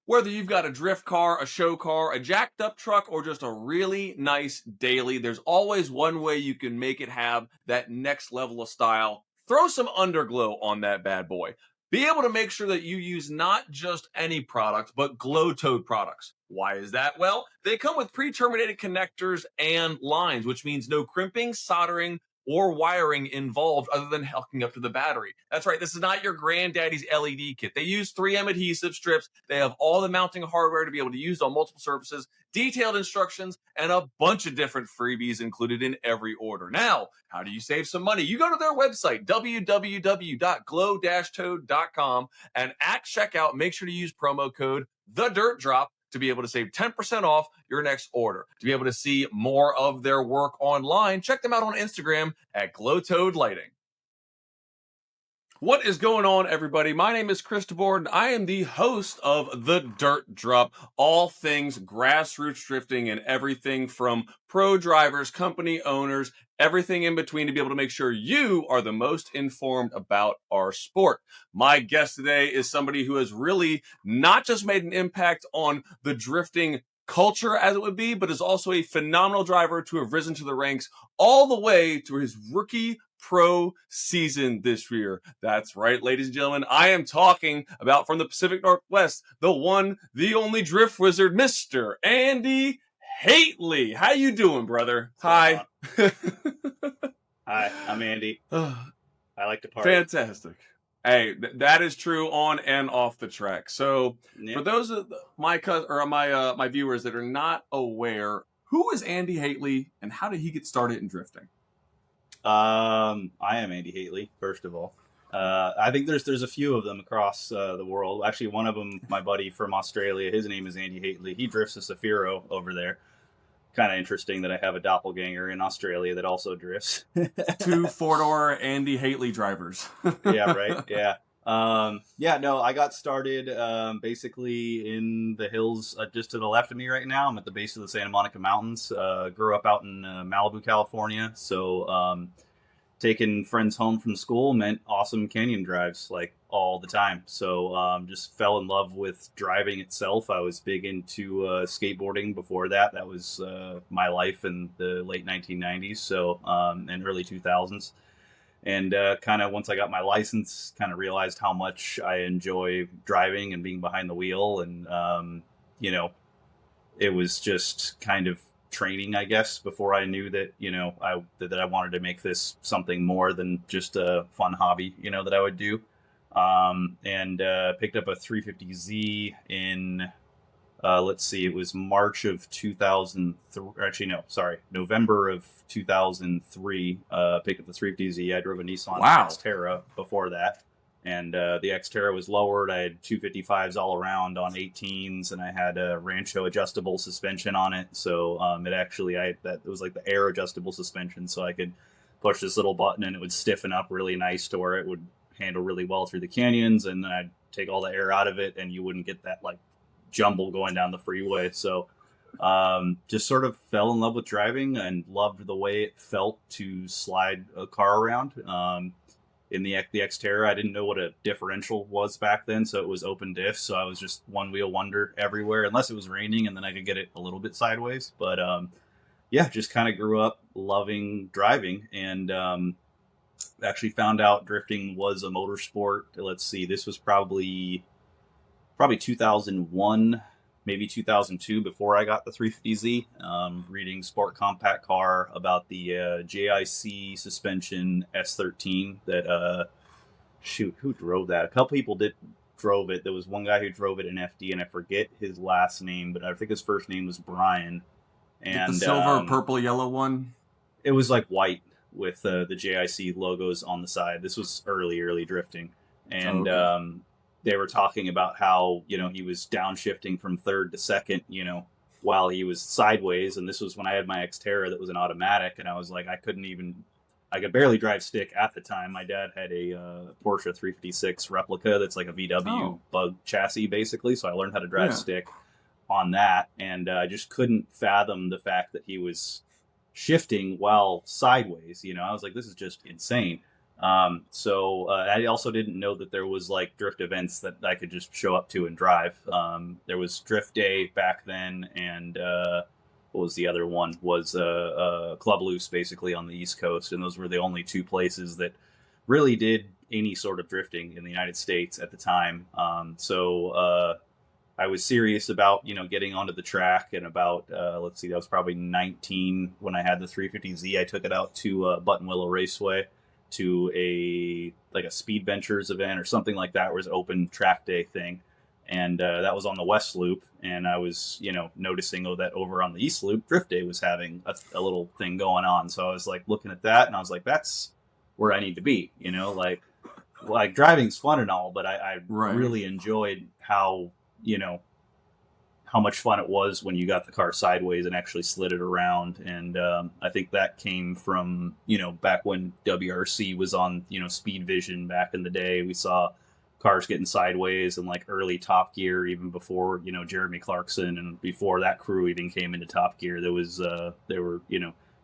Whether you've got a drift car, a show car, a jacked up truck, or just a really nice daily, there's always one way you can make it have that next level of style. Throw some underglow on that bad boy. Be able to make sure that you use not just any product, but glow towed products. Why is that? Well, they come with pre terminated connectors and lines, which means no crimping, soldering, or wiring involved other than hooking up to the battery. That's right, this is not your granddaddy's LED kit. They use 3M adhesive strips. They have all the mounting hardware to be able to use on multiple surfaces, detailed instructions, and a bunch of different freebies included in every order. Now, how do you save some money? You go to their website, www.glow-toad.com, and at checkout, make sure to use promo code TheDirtDrop to be able to save 10% off your next order. To be able to see more of their work online, check them out on Instagram at Glowtoad Lighting. What is going on, everybody? My name is Christopher, and I am the host of The Dirt Drop, all things grassroots drifting and everything from pro drivers, company owners, everything in between to be able to make sure you are the most informed about our sport. My guest today is somebody who has really not just made an impact on the drifting culture as it would be, but is also a phenomenal driver to have risen to the ranks all the way to his rookie pro season this year. That's right, ladies and gentlemen. I am talking about from the Pacific Northwest, the one, the only drift wizard, Mr. Andy Haitley. How you doing, brother? Hi. Hi, I'm Andy. I like to party. Fantastic. Hey, that is true on and off the track. So, Yep. for those of my viewers that are not aware, who is Andy Haitley and how did he get started in drifting? I am Andy Haitley, first of all. I think there's a few of them across the world. Actually, one of them, my buddy from Australia, his name is Andy Haitley. He drifts a Safiro over there. Kind of interesting that I have a doppelganger in Australia that also drifts. 2 four-door Andy Haitley drivers. Yeah, right. Yeah. No, I got started basically in the hills just to the left of me right now. I'm at the base of the Santa Monica Mountains. Grew up out in Malibu, California. So taking friends home from school meant awesome canyon drives like all the time. So just fell in love with driving itself. I was big into skateboarding before that. That was my life in the late 1990s, so and early 2000s. And kind of once I got my license, kind of realized how much I enjoy driving and being behind the wheel. And, it was just kind of training, I guess, before I knew that, that I wanted to make this something more than just a fun hobby, that I would do. And picked up a 350Z in, let's see, it was March of 2003. Actually, no, sorry, November of 2003. Picked up the 350Z. I drove a Nissan Xterra before that. And the Xterra was lowered. I had 255s all around on 18s, and I had a Rancho adjustable suspension on it. So it was like the air adjustable suspension, so I could push this little button and it would stiffen up really nice to where it would handle really well through the canyons. And then I'd take all the air out of it, and you wouldn't get that like jumble going down the freeway. So just sort of fell in love with driving and loved the way it felt to slide a car around. In the Xterra, I didn't know what a differential was back then, so it was open diff, so I was just one wheel wonder everywhere, unless it was raining, and then I could get it a little bit sideways. But just kind of grew up loving driving, and actually found out drifting was a motorsport. Let's see, this was probably 2001, maybe 2002, before I got the 350Z, reading Sport Compact Car about the JIC suspension S13 that, who drove that? A couple people drove it. There was one guy who drove it in FD, and I forget his last name, but I think his first name was Brian. And the silver, purple, yellow one? It was like white with the JIC logos on the side. This was early drifting. And okay. They were talking about how, he was downshifting from third to second, while he was sideways. And this was when I had my Xterra that was an automatic. And I was like, I could barely drive stick at the time. My dad had a Porsche 356 replica that's like a VW bug chassis, basically. So I learned how to drive stick on that. And I just couldn't fathom the fact that he was shifting while sideways. I was like, this is just insane. I also didn't know that there was like drift events that I could just show up to and drive. There was Drift Day back then, and what was the other one? Was Club Loose, basically on the East Coast, and those were the only two places that really did any sort of drifting in the United States at the time. I was serious about getting onto the track, and about let's see, that was probably 19 when I had the 350Z. I took it out to Buttonwillow Raceway to a Speed Ventures event or something like that, where it was open track day thing, and that was on the West Loop. And I was noticing that over on the East Loop, Drift Day was having a little thing going on. So I was like looking at that, and I was like, that's where I need to be. Like driving's fun and all, but I Right. really enjoyed how how much fun it was when you got the car sideways and actually slid it around. And I think that came from, back when WRC was on, Speed Vision back in the day. We saw cars getting sideways and like early Top Gear, even before, Jeremy Clarkson, and before that crew even came into Top Gear. They were,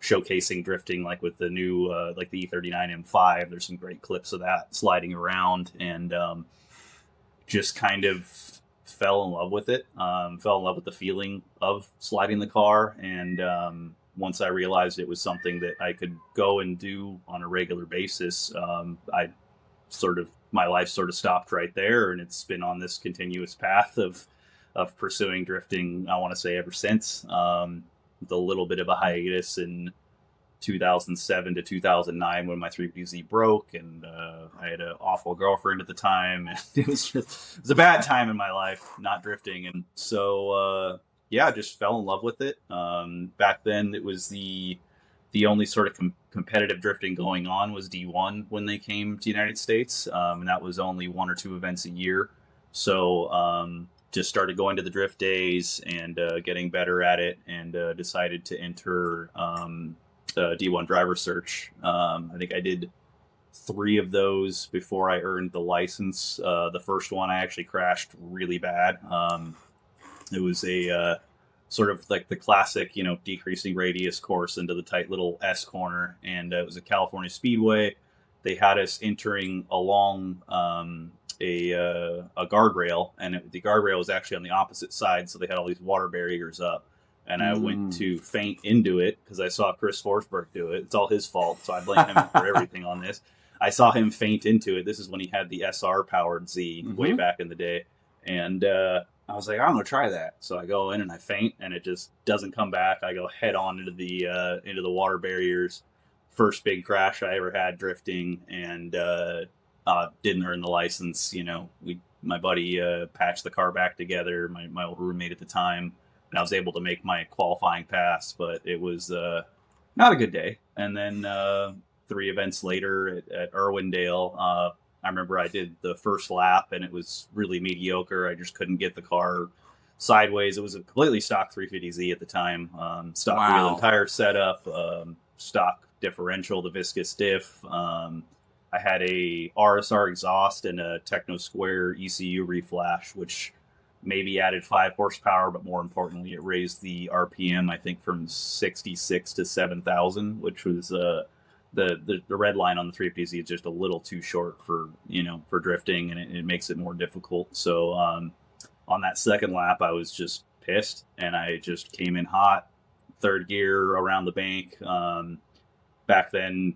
showcasing drifting, like with the new, like the E39 M5. There's some great clips of that sliding around, and just kind of fell in love with it. Fell in love with the feeling of sliding the car, and once I realized it was something that I could go and do on a regular basis, my life sort of stopped right there, and it's been on this continuous path of pursuing drifting. I want to say ever since, with a little bit of a hiatus in 2007 to 2009 when my 3PZ broke, and I had an awful girlfriend at the time, and it was a bad time in my life not drifting. And so I just fell in love with it. Back then it was the only sort of competitive drifting going on was D1 when they came to the United States, and that was only 1 or 2 events a year. So just started going to the drift days and getting better at it, and decided to enter D1 driver search. I think I did 3 of those before I earned the license. The first one I actually crashed really bad. It was a sort of like the classic, decreasing radius course into the tight little S corner, and it was a California Speedway. They had us entering along a guardrail, and the guardrail was actually on the opposite side, so they had all these water barriers up. And I went to feint into it because I saw Chris Forsberg do it. It's all his fault, so I blame him for everything on this. I saw him feint into it. This is when he had the SR powered Z way back in the day, and I was like, I'm gonna try that. So I go in and I feint, and it just doesn't come back. I go head on into the water barriers. First big crash I ever had drifting, and didn't earn the license. My buddy patched the car back together. My old roommate at the time. And I was able to make my qualifying pass, but it was not a good day. And then 3 events later at Irwindale, I remember I did the first lap, and it was really mediocre. I just couldn't get the car sideways. It was a completely stock 350Z at the time. Stock wheel and tire setup, stock differential, the viscous diff. I had a RSR exhaust and a Techno Square ECU reflash, which maybe added 5 horsepower, but more importantly, it raised the RPM, I think, from 66 to 7,000, which was the red line on the 350Z is just a little too short for drifting, and it makes it more difficult. So on that second lap, I was just pissed, and I just came in hot, 3rd gear around the bank. Back then,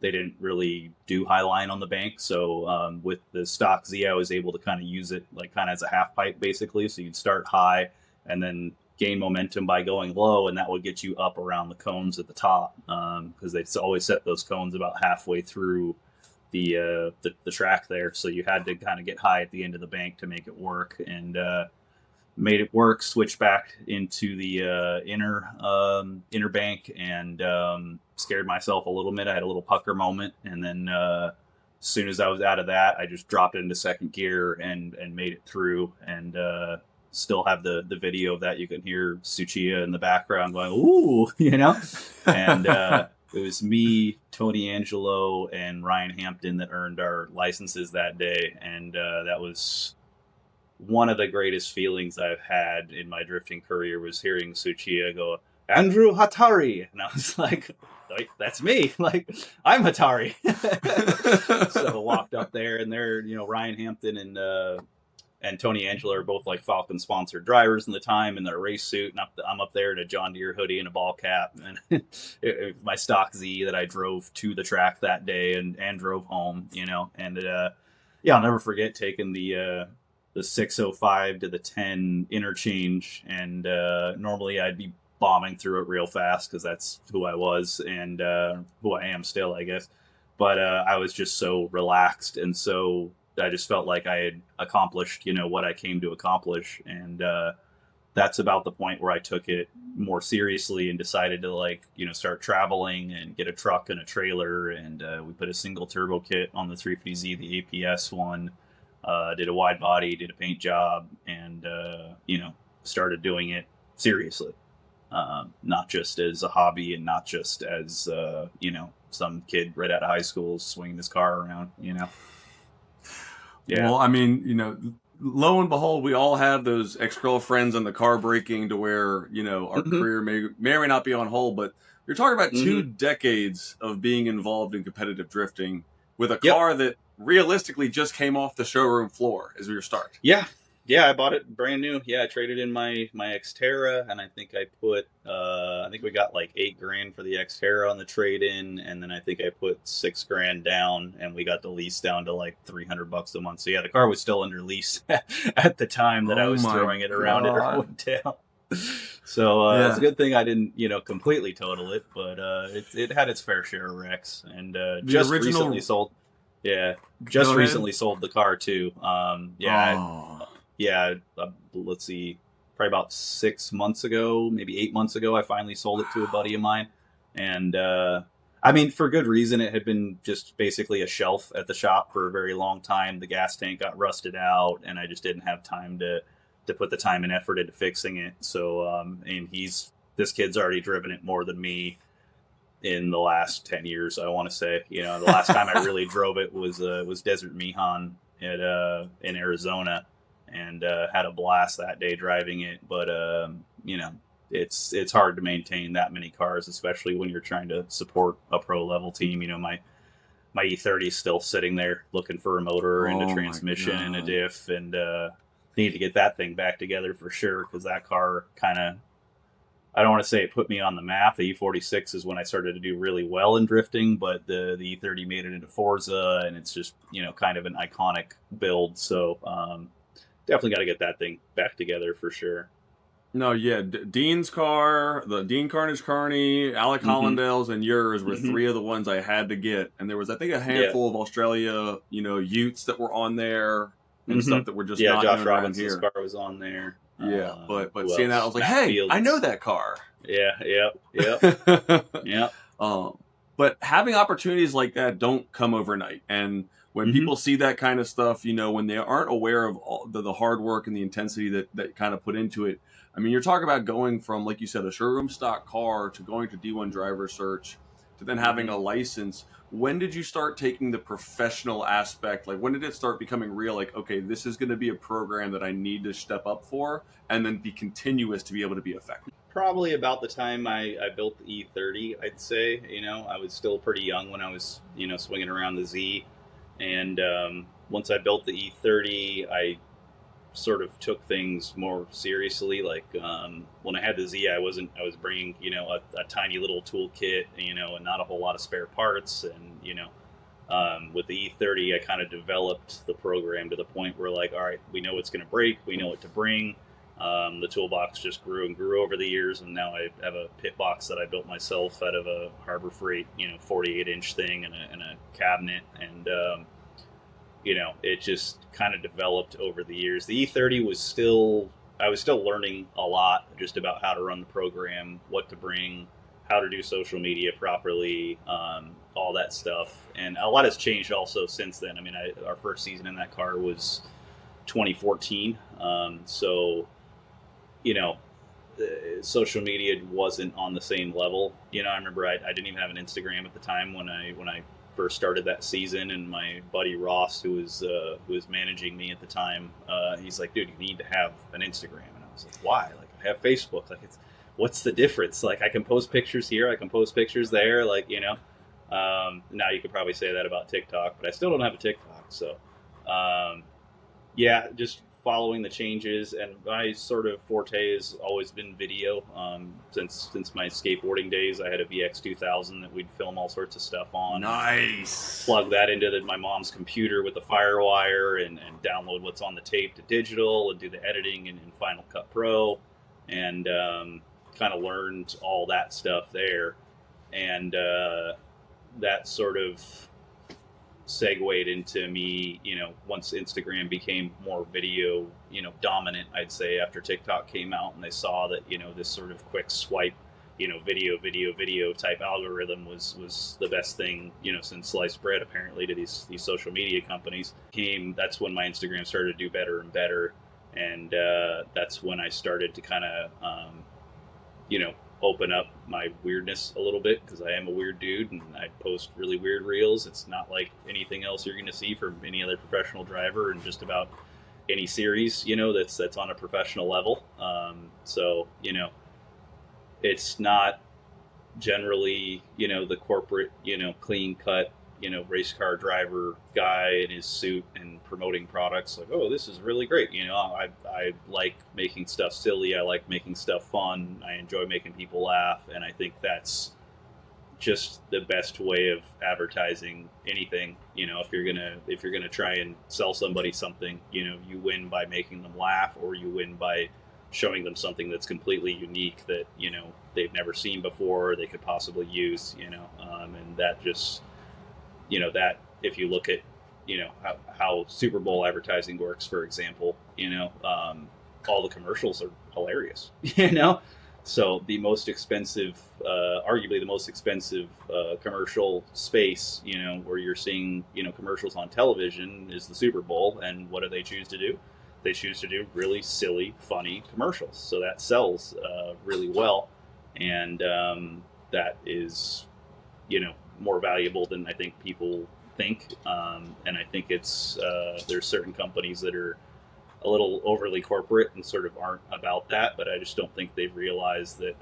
they didn't really do high line on the bank, so with the stock Z, I was able to kind of use it like kind of as a half pipe, basically. So you'd start high and then gain momentum by going low, and that would get you up around the cones at the top, because they always set those cones about halfway through the track there. So you had to kind of get high at the end of the bank to make it work, and made it work. Switched back into the inner bank, and scared myself a little bit. I had a little pucker moment, and then as soon as I was out of that, I just dropped it into 2nd gear and made it through, and still have the video of that. You can hear Suchiya in the background going, ooh, and it was me, Tony Angelo, and Ryan Hampton that earned our licenses that day, and that was one of the greatest feelings I've had in my drifting career, was hearing Suchiya go, Andrew Hatari, and I was like, like, that's me. Like, I'm Atari. So walked up there, and they're, Ryan Hampton and Tony Angelo are both like Falcon sponsored drivers in the time in their race suit, and I'm up there in a John Deere hoodie and a ball cap, and my stock Z that I drove to the track that day and drove home, and yeah, I'll never forget taking the 605 to the 10 interchange, and normally I'd be bombing through it real fast because that's who I was and who I am still, I guess. But I was just so relaxed, and so I just felt like I had accomplished, what I came to accomplish, and that's about the point where I took it more seriously and decided to start traveling and get a truck and a trailer, and we put a single turbo kit on the 350Z, the APS one. Did a wide body, did a paint job, and started doing it seriously, not just as a hobby and not just as some kid right out of high school swinging his car around. Yeah. Well, I mean, lo and behold, we all have those ex-girlfriends and the car breaking to where, our career may or may not be on hold, but you're talking about 2 decades of being involved in competitive drifting with a car that realistically just came off the showroom floor as your start. Yeah, I bought it brand new. Yeah, I traded in my Xterra, and I think I think we got like $8,000 for the Xterra on the trade-in, and then I think I put $6,000 down, and we got the lease down to like $300 a month. So yeah, the car was still under lease at the time that I was throwing it around at Irwindale. So it's a good thing I didn't, completely total it, but it had its fair share of wrecks, and just recently sold. Yeah, just recently sold the car too. Let's see, probably about 6 months ago, maybe 8 months ago, I finally sold it to a buddy of mine. And I mean, for good reason. It had been just basically a shelf at the shop for a very long time. The gas tank got rusted out, and I just didn't have time to put the time and effort into fixing it. So, and this kid's already driven it more than me in the last 10 years, I want to say. The last time I really drove it was Desert Mihan in Arizona, and had a blast that day driving it. But it's hard to maintain that many cars, especially when you're trying to support a pro level team. My E30 is still sitting there looking for a motor and a transmission and a diff, and need to get that thing back together for sure, because that car kind of, I don't want to say it put me on the map. The E46 is when I started to do really well in drifting, but the E30 made it into Forza, and it's just, kind of an iconic build. So definitely got to get that thing back together for sure. No, yeah, Dean's car, the Dean Carnage Carney, Alec Hollandale's, and yours were 3 of the ones I had to get. And there was, I think, a handful of Australia, Utes that were on there and stuff that were just not Josh known Robinson's around here. car was on there. Yeah, but seeing that, I was like, hey, Fields. I know that car. Yeah. But having opportunities like that don't come overnight. And when people see that kind of stuff, when they aren't aware of all the hard work and the intensity that kind of put into it, I mean, you're talking about going from, like you said, a showroom stock car to going to D1 driver search to then having a license. When did you start taking the professional aspect? Like, when did it start becoming real? Like, okay, this is going to be a program that I need to step up for and then be continuous to be able to be effective? Probably about the time I built the E30, I'd say. I was still pretty young when I was, swinging around the Z. And once I built the E30, I sort of took things more seriously. Like when I had the Z, I was bringing a tiny little toolkit, and not a whole lot of spare parts. And with the E30, I kind of developed the program to the point where, like, all right, we know what's going to break, we know what to bring. The toolbox just grew and grew over the years, and now I have a pit box that I built myself out of a Harbor Freight 48-inch thing and a cabinet. And it just kind of developed over the years. The E30 I was still learning a lot just about how to run the program, what to bring, how to do social media properly, all that stuff. And a lot has changed also since then. I mean, our first season in that car was 2014. Social media wasn't on the same level. I remember I didn't even have an Instagram at the time when I first started that season, and my buddy Ross, who was managing me at the time, he's like, dude, you need to have an Instagram. And I was like, why? Like, I have Facebook. Like, what's the difference? Like, I can post pictures here, I can post pictures there, like, now you could probably say that about TikTok, but I still don't have a TikTok. So, um, yeah, just following the changes. And my sort of forte has always been video. Since my skateboarding days, I had a VX2000 that we'd film all sorts of stuff on. Nice. Plug that into my mom's computer with the FireWire, and download what's on the tape to digital, and do the editing in Final Cut Pro, and kind of learned all that stuff there. And that sort of segued into me, once Instagram became more video, dominant, I'd say, after TikTok came out, and they saw that, this sort of quick swipe, video type algorithm was the best thing, since sliced bread, apparently, to these social media companies. That's when my Instagram started to do better and better. And that's when I started to kind of, open up my weirdness a little bit, because I am a weird dude and I post really weird reels. It's not like anything else you're going to see from any other professional driver, and just about any series, that's on a professional level. So, it's not generally, the corporate, clean cut, race car driver guy in his suit and promoting products like, oh, this is really great. I like making stuff silly. I like making stuff fun. I enjoy making people laugh. And I think that's just the best way of advertising anything. If you're gonna try and sell somebody something, you win by making them laugh, or you win by showing them something that's completely unique that, they've never seen before, or they could possibly use, and that just, that if you look at, how Super Bowl advertising works, for example, all the commercials are hilarious, So the most expensive, arguably the most expensive commercial space, where you're seeing, commercials on television, is the Super Bowl. And what do they choose to do? They choose to do really silly, funny commercials. So that sells really well. And that is, more valuable than I think people think. And I think it's there's certain companies that are a little overly corporate and sort of aren't about that, but I just don't think they've realized that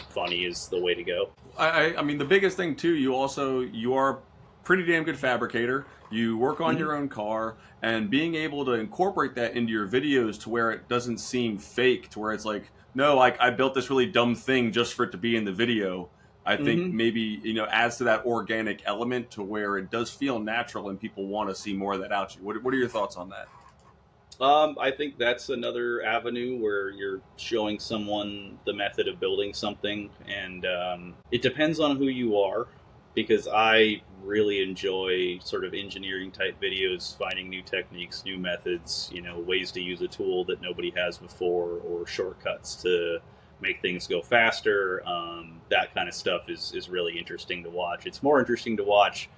funny is the way to go. I mean, the biggest thing too, you are a pretty damn good fabricator. You work on your own car, and being able to incorporate that into your videos to where it doesn't seem fake, to where it's like, no, like I built this really dumb thing just for it to be in the video. I think maybe, adds to that organic element to where it does feel natural and people want to see more of that out you. What are your thoughts on that? I think that's another avenue where you're showing someone the method of building something, and it depends on who you are, because I really enjoy sort of engineering type videos, finding new techniques, new methods, ways to use a tool that nobody has before, or shortcuts to make things go faster. That kind of stuff is really interesting to watch. It's more interesting to watch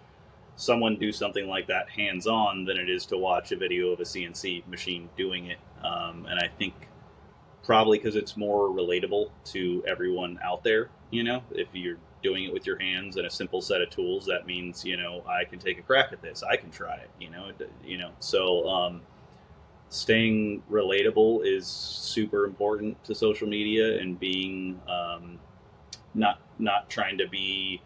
someone do something like that hands-on than it is to watch a video of a CNC machine doing it. And I think probably because it's more relatable to everyone out there. If you're doing it with your hands and a simple set of tools, that means, I can take a crack at this. I can try it, So staying relatable is super important to social media, and being not trying to be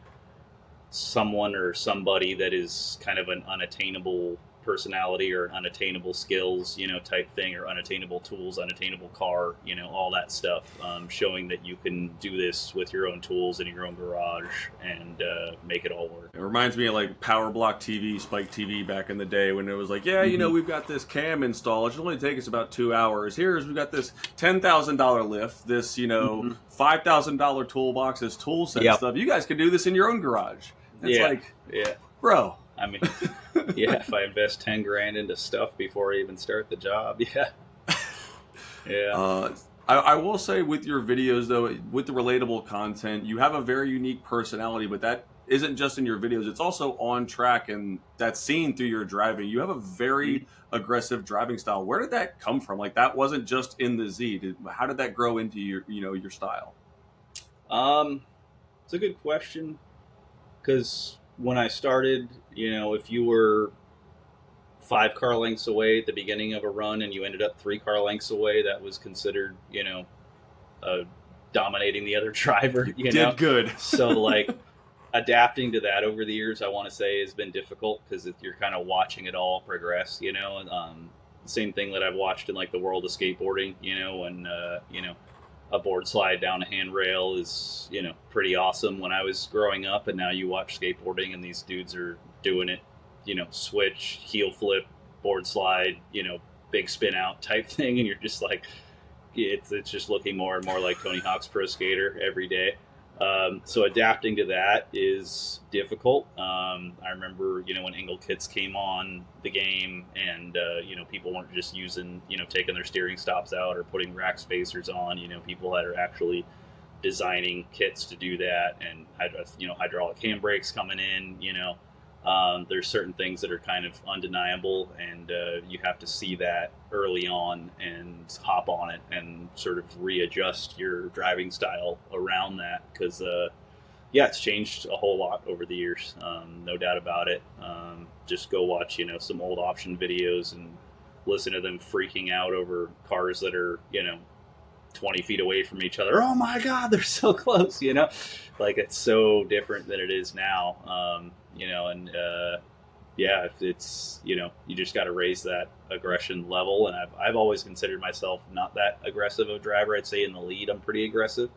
someone or somebody that is kind of an unattainable personality or unattainable skills, type thing, or unattainable tools, unattainable car, all that stuff. Showing that you can do this with your own tools in your own garage and make it all work. It reminds me of like Power Block TV, Spike TV back in the day, when it was like, yeah, we've got this cam install. It should only take us about 2 hours. We've got this $10,000 lift, this, $5,000 toolbox, this tool set stuff. You guys can do this in your own garage. It's bro. I mean, if I invest 10 grand into stuff before I even start the job, I will say, with your videos though, with the relatable content, you have a very unique personality, but that isn't just in your videos. It's also on track, and that's seen through your driving. You have a very aggressive driving style. Where did that come from? Like, that wasn't just in the Z. How did that grow into your style? It's a good question, because when I started, if you were 5 car lengths away at the beginning of a run and you ended up 3 car lengths away, that was considered, a dominating the other driver. You Did know, good. so like adapting to that over the years, I want to say, has been difficult because you're kind of watching it all progress. You know, and same thing that I've watched in like the world of skateboarding. You know, when you know, a board slide down a handrail is, you know, pretty awesome when I was growing up, and now you watch skateboarding and these dudes are doing it, you know, switch, heel flip, board slide, you know, big spin out type thing, and you're just like, it's just looking more and more like Tony Hawk's Pro Skater every day. So adapting to that is difficult. I remember, you know, when Angle kits came on the game, and you know, people weren't just using, you know, taking their steering stops out or putting rack spacers on. You know, people that are actually designing kits to do that, and you know, hydraulic handbrakes coming in. You know, there's certain things that are kind of undeniable, and you have to see that early on and hop on it and sort of readjust your driving style around that, because yeah, it's changed a whole lot over the years, no doubt about it. Just go watch, you know, some old option videos and listen to them freaking out over cars that are, you know, 20 feet away from each other. Oh my God, they're so close, you know, like it's so different than it is now. You know, and yeah, it's, you know, you just got to raise that aggression level. And I've always considered myself not that aggressive of a driver. I'd say in the lead, I'm pretty aggressive.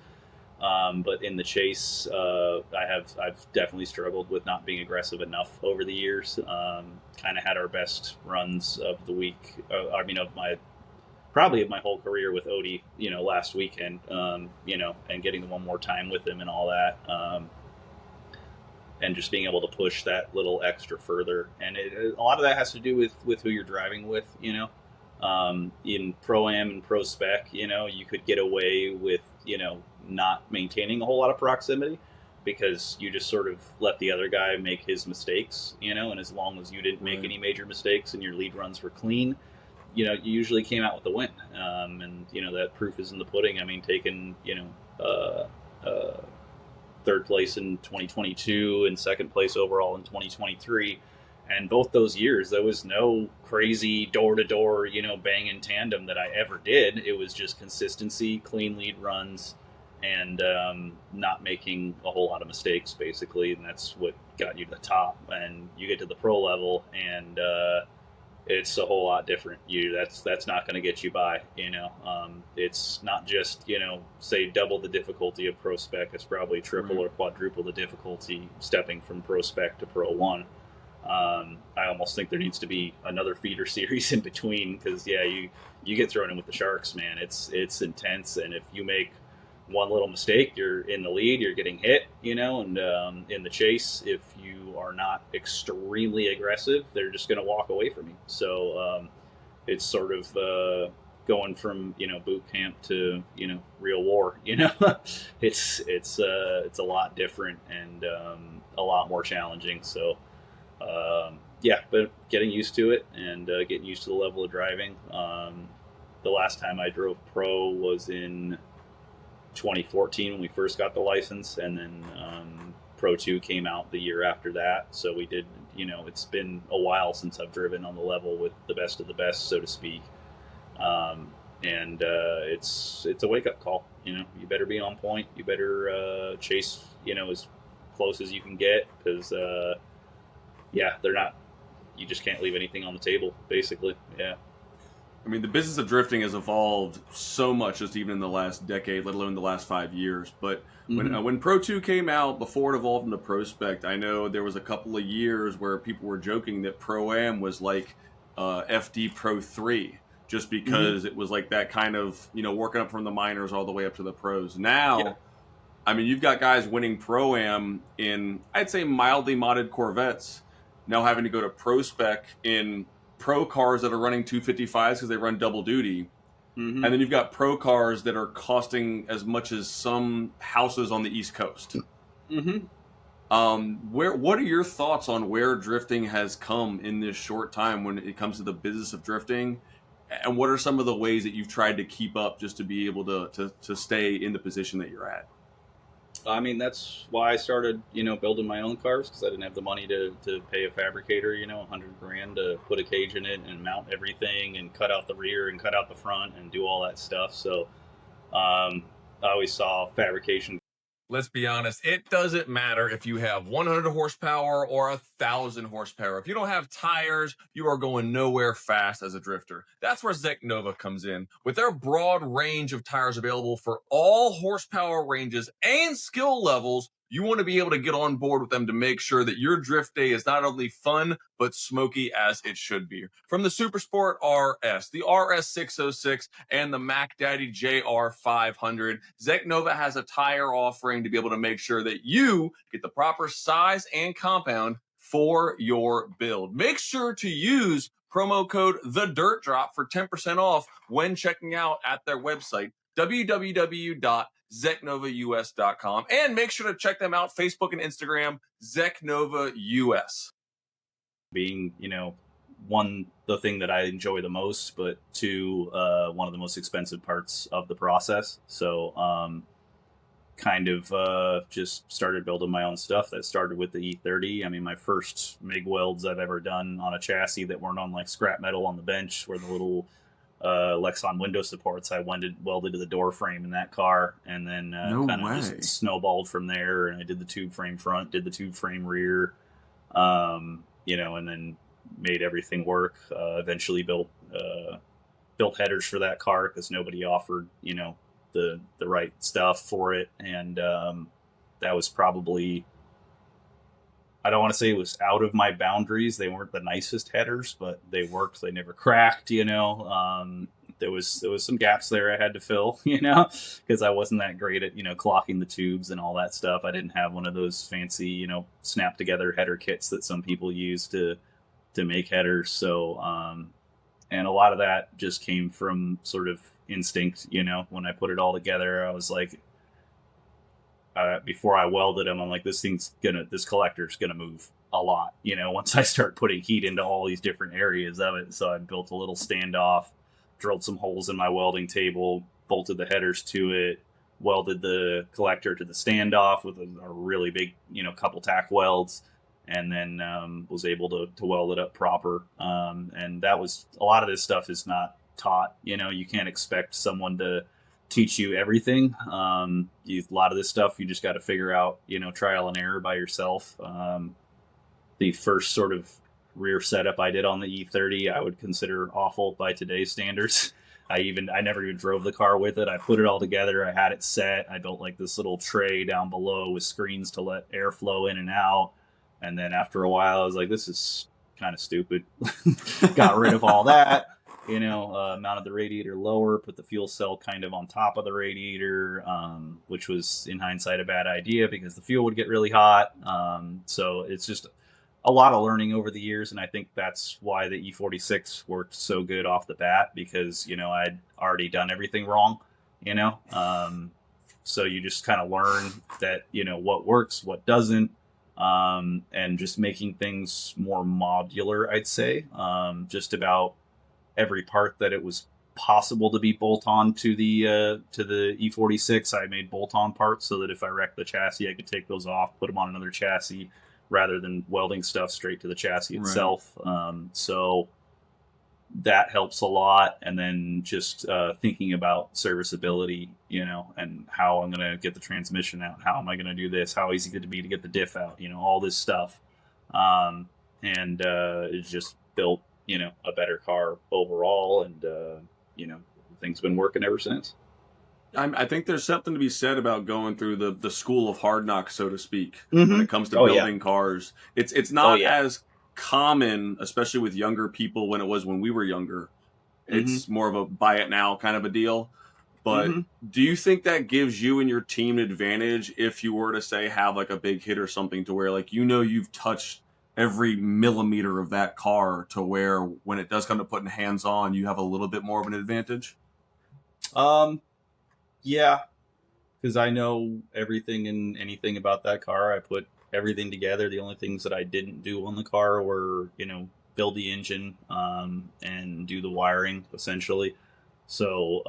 But in the chase, I've definitely struggled with not being aggressive enough over the years. Kind of had our best runs of the week. I mean, of my probably of my whole career with Odie, you know, last weekend, you know, and getting the one more time with him and all that, and just being able to push that little extra further. And a lot of that has to do with who you're driving with, you know. In Pro-Am and Pro Spec, you know, you could get away with, you know, not maintaining a whole lot of proximity because you just sort of let the other guy make his mistakes, you know, and as long as you didn't make any major mistakes and your lead runs were clean, you know, you usually came out with the win. And, you know, that proof is in the pudding. I mean, taking, you know, third place in 2022 and second place overall in 2023. And both those years, there was no crazy door-to-door, you know, bang in tandem that I ever did. It was just consistency, clean lead runs, and not making a whole lot of mistakes, basically. And that's what got you to the top. And you get to the pro level, and it's a whole lot different. That's not going to get you by. You know, it's not just, you know, say double the difficulty of Pro Spec. It's probably triple or quadruple the difficulty stepping from Pro Spec to Pro 1. I almost think there needs to be another feeder series in between, because yeah, you get thrown in with the sharks, man. It's intense, and if you make one little mistake, you're in the lead, you're getting hit, you know. And in the chase, if you are not extremely aggressive, they're just going to walk away from you. So it's sort of going from, you know, boot camp to, you know, real war. You know, it's a lot different and a lot more challenging. So. Yeah, but getting used to it and getting used to the level of driving. The last time I drove pro was in 2014 when we first got the license, and then Pro 2 came out the year after that. So we did, you know, it's been a while since I've driven on the level with the best of the best, so to speak. And it's a wake-up call. You know, you better be on point. You better chase, you know, as close as you can get, because yeah, they're not. You just can't leave anything on the table, basically. Yeah. I mean, the business of drifting has evolved so much, just even in the last decade, let alone the last 5 years. But when Pro 2 came out, before it evolved into Pro Spec, I know there was a couple of years where people were joking that Pro-Am was like FD Pro 3, just because it was like that kind of, you know, working up from the minors all the way up to the pros. Now, yeah. I mean, you've got guys winning Pro-Am in, I'd say, mildly modded Corvettes, now having to go to Pro Spec in pro cars that are running 255s because they run double duty. And then you've got pro cars that are costing as much as some houses on the East Coast. What are your thoughts on where drifting has come in this short time when it comes to the business of drifting? And what are some of the ways that you've tried to keep up just to be able to stay in the position that you're at? I mean, that's why I started, you know, building my own cars, because I didn't have the money to pay a fabricator, you know, $100,000 to put a cage in it and mount everything and cut out the rear and cut out the front and do all that stuff. So, I always saw fabrication. Let's be honest, it doesn't matter if you have 100 horsepower or 1,000 horsepower. If you don't have tires, you are going nowhere fast as a drifter. That's where Zek Nova comes in. With their broad range of tires available for all horsepower ranges and skill levels, you want to be able to get on board with them to make sure that your drift day is not only fun, but smoky as it should be. From the Supersport RS, the RS 606, and the Mac Daddy JR 500, Zek Nova has a tire offering to be able to make sure that you get the proper size and compound for your build. Make sure to use promo code TheDirtDrop for 10% off when checking out at their website, www.zeknovaus.com, and make sure to check them out Facebook and Instagram, ZekNovaUS. Being, one, the thing that I enjoy the most, but two, one of the most expensive parts of the process. So kind of just started building my own stuff. That started with the E30. I mean, my first MIG welds I've ever done on a chassis that weren't on like scrap metal on the bench were the little Lexan window supports I welded to the door frame in that car, and then kind of just snowballed from there. And I did the tube frame front, did the tube frame rear, and then made everything work. Eventually built headers for that car because nobody offered, the right stuff for it. And that was probably, I don't want to say it was out of my boundaries. They weren't the nicest headers, but they worked. They never cracked, there was some gaps there I had to fill, because I wasn't that great at, clocking the tubes and all that stuff. I didn't have one of those fancy, snap together header kits that some people use to make headers. So, and a lot of that just came from sort of instinct, when I put it all together. I was like, before I welded them, I'm like, this collector's gonna move a lot, once I start putting heat into all these different areas of it. So I built a little standoff, drilled some holes in my welding table, bolted the headers to it, welded the collector to the standoff with a really big, couple tack welds, and then was able to weld it up proper. And that was, a lot of this stuff is not taught. You can't expect someone to teach you everything. A lot of this stuff you just got to figure out, trial and error by yourself. The first sort of rear setup I did on the E30, I would consider awful by today's standards. I never even drove the car with it. I put it all together. I had it set. I built like this little tray down below with screens to let air flow in and out. And then after a while, I was like, this is kind of stupid. Got rid of all that. Mounted the radiator lower, put the fuel cell kind of on top of the radiator, which was in hindsight a bad idea because the fuel would get really hot. So it's just a lot of learning over the years, and I think that's why the E46 worked so good off the bat, because I'd already done everything wrong. So you just kind of learn that what works, what doesn't, and just making things more modular. I'd say just about every part that it was possible to be bolt on to the E46, I made bolt on parts so that if I wrecked the chassis, I could take those off, put them on another chassis, rather than welding stuff straight to the chassis itself. Right. So that helps a lot. And then just thinking about serviceability, and how I'm going to get the transmission out. How am I going to do this? How easy could it be to get the diff out? All this stuff. And it's just built, a better car overall. And, things have been working ever since. I think there's something to be said about going through the school of hard knocks, so to speak, when it comes to building cars. It's not as common, especially with younger people, when it was when we were younger. It's more of a buy it now kind of a deal. But do you think that gives you and your team an advantage if you were to, say, have like a big hit or something, to where like you've touched every millimeter of that car, to where when it does come to putting hands on, you have a little bit more of an advantage? Yeah, because I know everything and anything about that car. I put everything together. The only things that I didn't do on the car were, build the engine and do the wiring, essentially. So,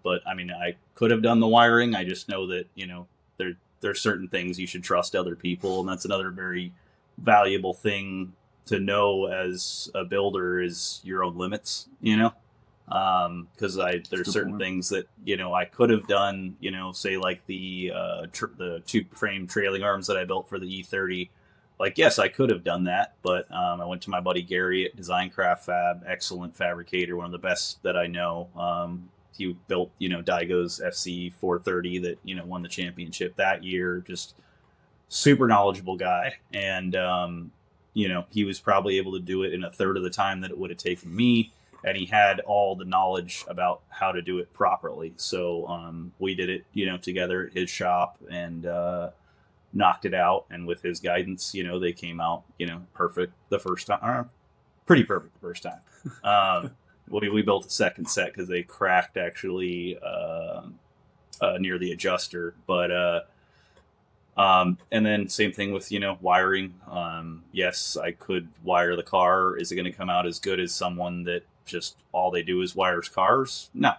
but I mean, I could have done the wiring. I just know that, there's certain things you should trust other people. And that's another very valuable thing to know as a builder, is your own limits, Because there's certain things that I could have done. Say like the tube frame trailing arms that I built for the E30. Like, yes, I could have done that, but I went to my buddy Gary at Design Craft Fab, excellent fabricator, one of the best that I know. He built, Daigo's FC 430 that, won the championship that year. Just super knowledgeable guy. And, he was probably able to do it in a third of the time that it would have taken me. And he had all the knowledge about how to do it properly. So we did it, together at his shop and knocked it out. And with his guidance, they came out, perfect the first time. Pretty perfect the first time. We built a second set because they cracked actually near the adjuster. But and then same thing with wiring. Yes, I could wire the car. Is it going to come out as good as someone that just all they do is wires cars? No.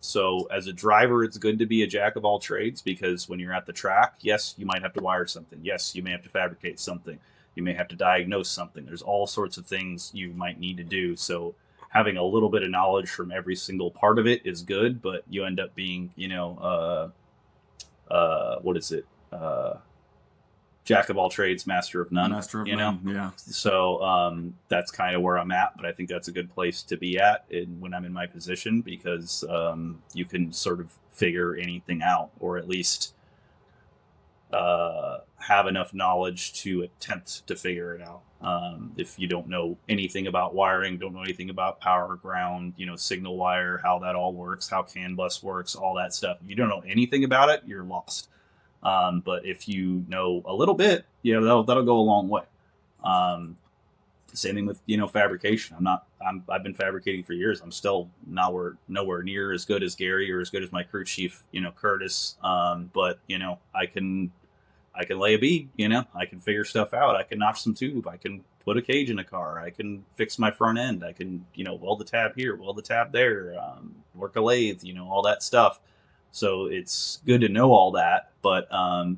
So as a driver, it's good to be a jack of all trades, because when you're at the track, yes, you might have to wire something. Yes, you may have to fabricate something. You may have to diagnose something. There's all sorts of things you might need to do. So having a little bit of knowledge from every single part of it is good, but you end up being, what is it? Jack of all trades, master of none. Master of none, yeah. So that's kind of where I'm at, but I think that's a good place to be at when I'm in my position, because you can sort of figure anything out, or at least have enough knowledge to attempt to figure it out. If you don't know anything about wiring, don't know anything about power, ground, signal wire, how that all works, how CAN bus works, all that stuff. If you don't know anything about it, you're lost. But if you know a little bit, that'll go a long way. Same thing with, fabrication. I've been fabricating for years. I'm still nowhere near as good as Gary or as good as my crew chief, Curtis. But I can lay a bead, I can figure stuff out. I can notch some tube. I can put a cage in a car. I can fix my front end. I can, weld the tab here, weld the tab there, work a lathe, all that stuff. So it's good to know all that, but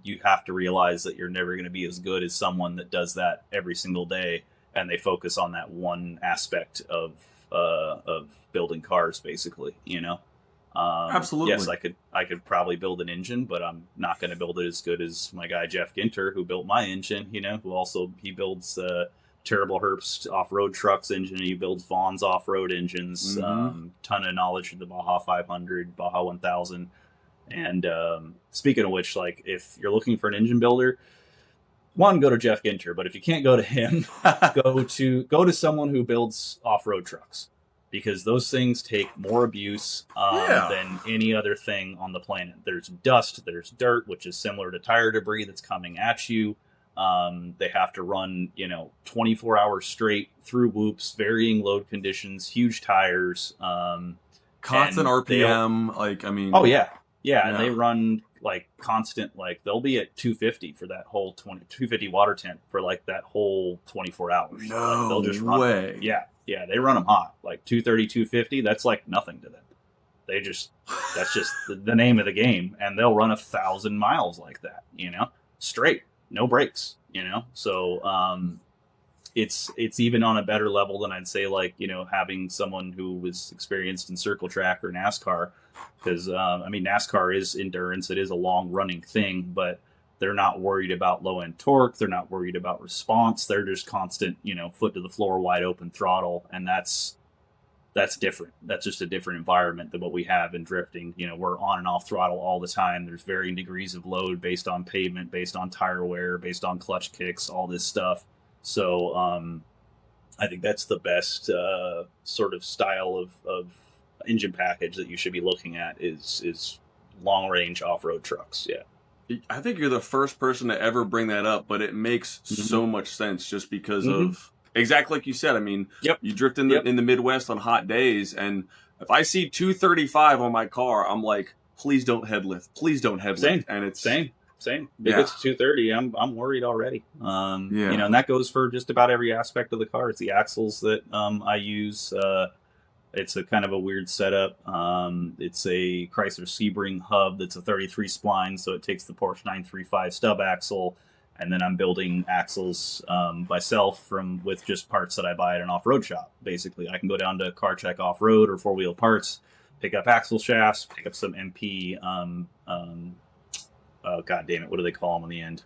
you have to realize that you're never going to be as good as someone that does that every single day, and they focus on that one aspect of building cars, basically. Absolutely. Yes, I could probably build an engine, but I'm not going to build it as good as my guy Jeff Ginter, who built my engine. Who also he builds Terrible Herbst off-road trucks engine. He builds Vaughn's off-road engines. Mm-hmm. Ton of knowledge of the Baja 500, Baja 1000. And speaking of which, like, if you're looking for an engine builder, go to Jeff Ginter. But if you can't go to him, go to someone who builds off-road trucks, because those things take more abuse than any other thing on the planet. There's dust, there's dirt, which is similar to tire debris that's coming at you. They have to run, 24 hours straight through whoops, varying load conditions, huge tires, constant RPM. Oh yeah. And they run like constant, like they'll be at 250 for that whole 250 water temp for like that whole 24 hours. No they'll just way. Yeah, they run them hot, like 230, 250. That's like nothing to them. That's just the name of the game, and they'll run 1,000 miles like that, straight, no breaks, So it's even on a better level than I'd say, like, having someone who was experienced in circle track or NASCAR, because NASCAR is endurance. It is a long running thing, but they're not worried about low end torque. They're not worried about response. They're just constant, foot to the floor, wide open throttle. And that's different. That's just a different environment than what we have in drifting. We're on and off throttle all the time. There's varying degrees of load based on pavement, based on tire wear, based on clutch kicks, all this stuff. So I think that's the best sort of style of engine package that you should be looking at is long range off-road trucks. Yeah. I think you're the first person to ever bring that up, but it makes so much sense just because of exactly like you said. You drift in the Midwest on hot days, and if I see 235 on my car, I'm like, please don't headlift. Please don't headlift. Same. And it's same. If it's 230, I'm worried already. And that goes for just about every aspect of the car. It's the axles that I use. It's a kind of a weird setup. It's a Chrysler Sebring hub that's a 33 spline, so it takes the Porsche 935 stub axle, and then I'm building axles myself with just parts that I buy at an off-road shop. Basically, I can go down to Car Check Off-Road or Four Wheel Parts, pick up axle shafts, pick up some MP. Oh god damn it, what do they call them on the end?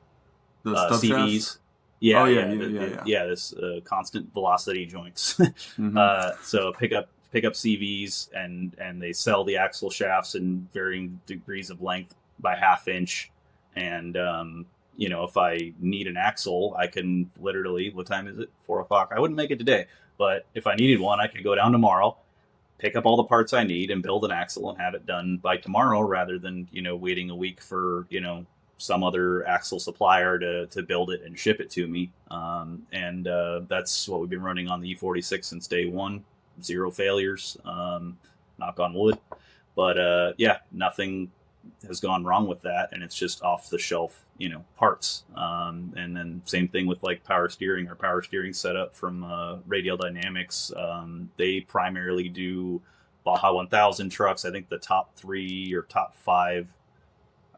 The stub shafts. CVs. Oh Yeah, yeah, yeah, yeah, yeah, yeah. yeah. This constant velocity joints. Mm-hmm. So pick up CVs, and they sell the axle shafts in varying degrees of length by half inch. And if I need an axle, I can literally. What time is it? 4 o'clock. I wouldn't make it today, but if I needed one, I could go down tomorrow, pick up all the parts I need, and build an axle and have it done by tomorrow, rather than waiting a week for some other axle supplier to build it and ship it to me. And that's what we've been running on the E46 since day one. Zero failures, knock on wood. But yeah, nothing has gone wrong with that, and it's just off the shelf, parts. And then same thing with like power steering. Our power steering setup from Radial Dynamics. They primarily do Baja 1000 trucks. I think the top 3 or top 5,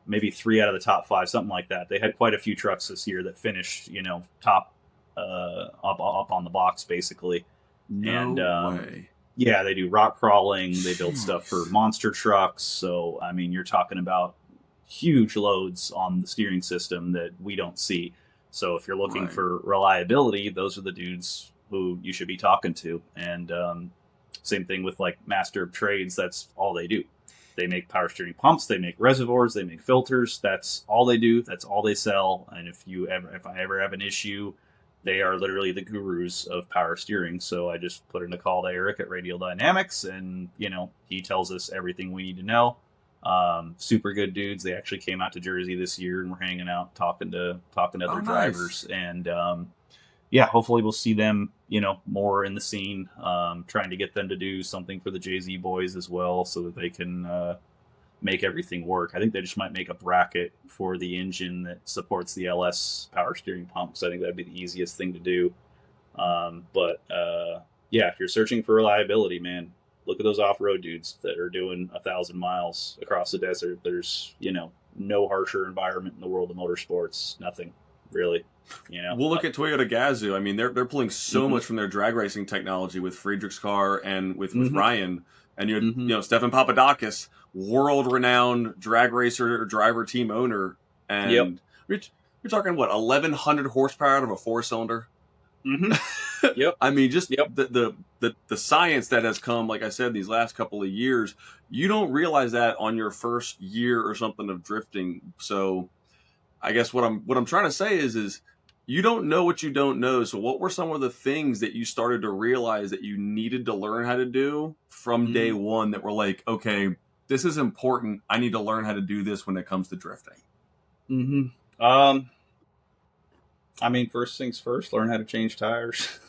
maybe 3 out of the top 5, something like that. They had quite a few trucks this year that finished, top up on the box basically. No way. Yeah, they do rock crawling. They build Jeez. stuff for monster trucks. So I mean, you're talking about huge loads on the steering system that we don't see. So if you're looking Right. for reliability, those are the dudes who you should be talking to. And same thing with like Master of Trades. That's all they do. They make power steering pumps. They make reservoirs. They make filters. That's all they do. That's all they sell. And if I ever have an issue, they are literally the gurus of power steering. So I just put in a call to Eric at Radial Dynamics, and he tells us everything we need to know. Super good dudes. They actually came out to Jersey this year, and we're hanging out, talking to other drivers. And yeah, hopefully we'll see them, more in the scene. Trying to get them to do something for the Jay-Z boys as well, so that they can make everything work. I think they just might make a bracket for the engine that supports the LS power steering pumps. I think that'd be the easiest thing to do. But yeah, if you're searching for reliability, man, look at those off-road dudes that are doing 1,000 miles across the desert. There's no harsher environment in the world of motorsports. Nothing really. We'll look at Toyota Gazoo. I mean, they're pulling so much from their drag racing technology with Friedrich's car and with Ryan, and Stefan Papadakis, world-renowned drag racer, driver, team owner, and you're talking what, 1,100 horsepower out of a 4-cylinder. Yep. I mean, just the science that has come, like I said, these last couple of years. You don't realize that on your first year or something of drifting. So, I guess what I'm trying to say is you don't know what you don't know. So what were some of the things that you started to realize that you needed to learn how to do from day one that were like, okay, this is important. I need to learn how to do this when it comes to drifting. I mean, first things first, learn how to change tires.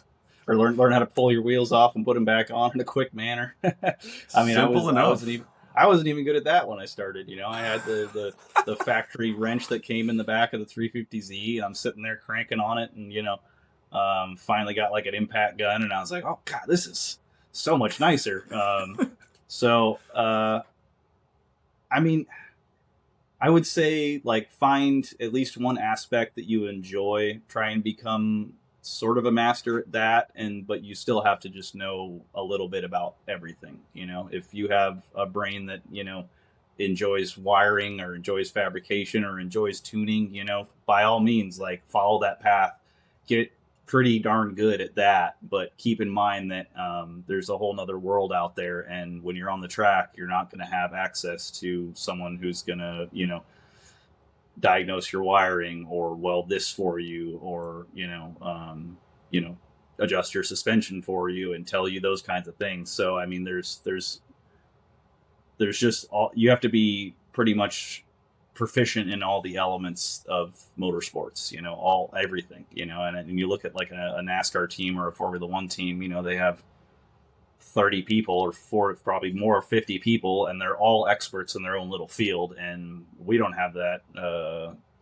Or learn how to pull your wheels off and put them back on in a quick manner. I mean, I wasn't even good at that when I started. I had the factory wrench that came in the back of the 350Z, and I'm sitting there cranking on it, and finally got like an impact gun, and I was like, oh god, this is so much nicer. I mean, I would say like find at least one aspect that you enjoy, try and become sort of a master at that, but you still have to just know a little bit about everything. If you have a brain that enjoys wiring or enjoys fabrication or enjoys tuning, by all means, like, follow that path, get pretty darn good at that. But keep in mind that there's a whole nother world out there, and when you're on the track, you're not going to have access to someone who's going to diagnose your wiring or weld this for you, or adjust your suspension for you and tell you those kinds of things. So I mean, there's just you have to be pretty much proficient in all the elements of motorsports, everything, and you look at like a NASCAR team or a Formula One team, they have 30 people or probably more, 50 people, and they're all experts in their own little field, and we don't have that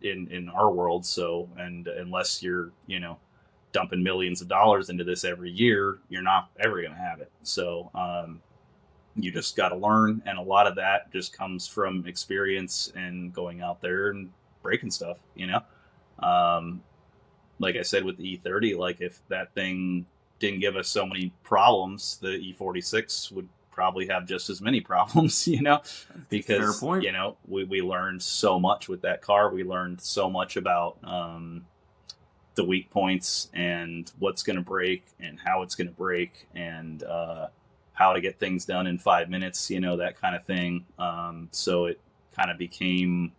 in our world. So, and unless you're dumping millions of dollars into this every year, you're not ever going to have it. So you just got to learn, and a lot of that just comes from experience and going out there and breaking stuff. Um, like I said with the E30, like if that thing didn't give us so many problems, the E46 would probably have just as many problems, Fair because, point. we learned so much with that car. We learned so much about the weak points and what's going to break and how it's going to break and how to get things done in 5 minutes, that kind of thing. So it kind of became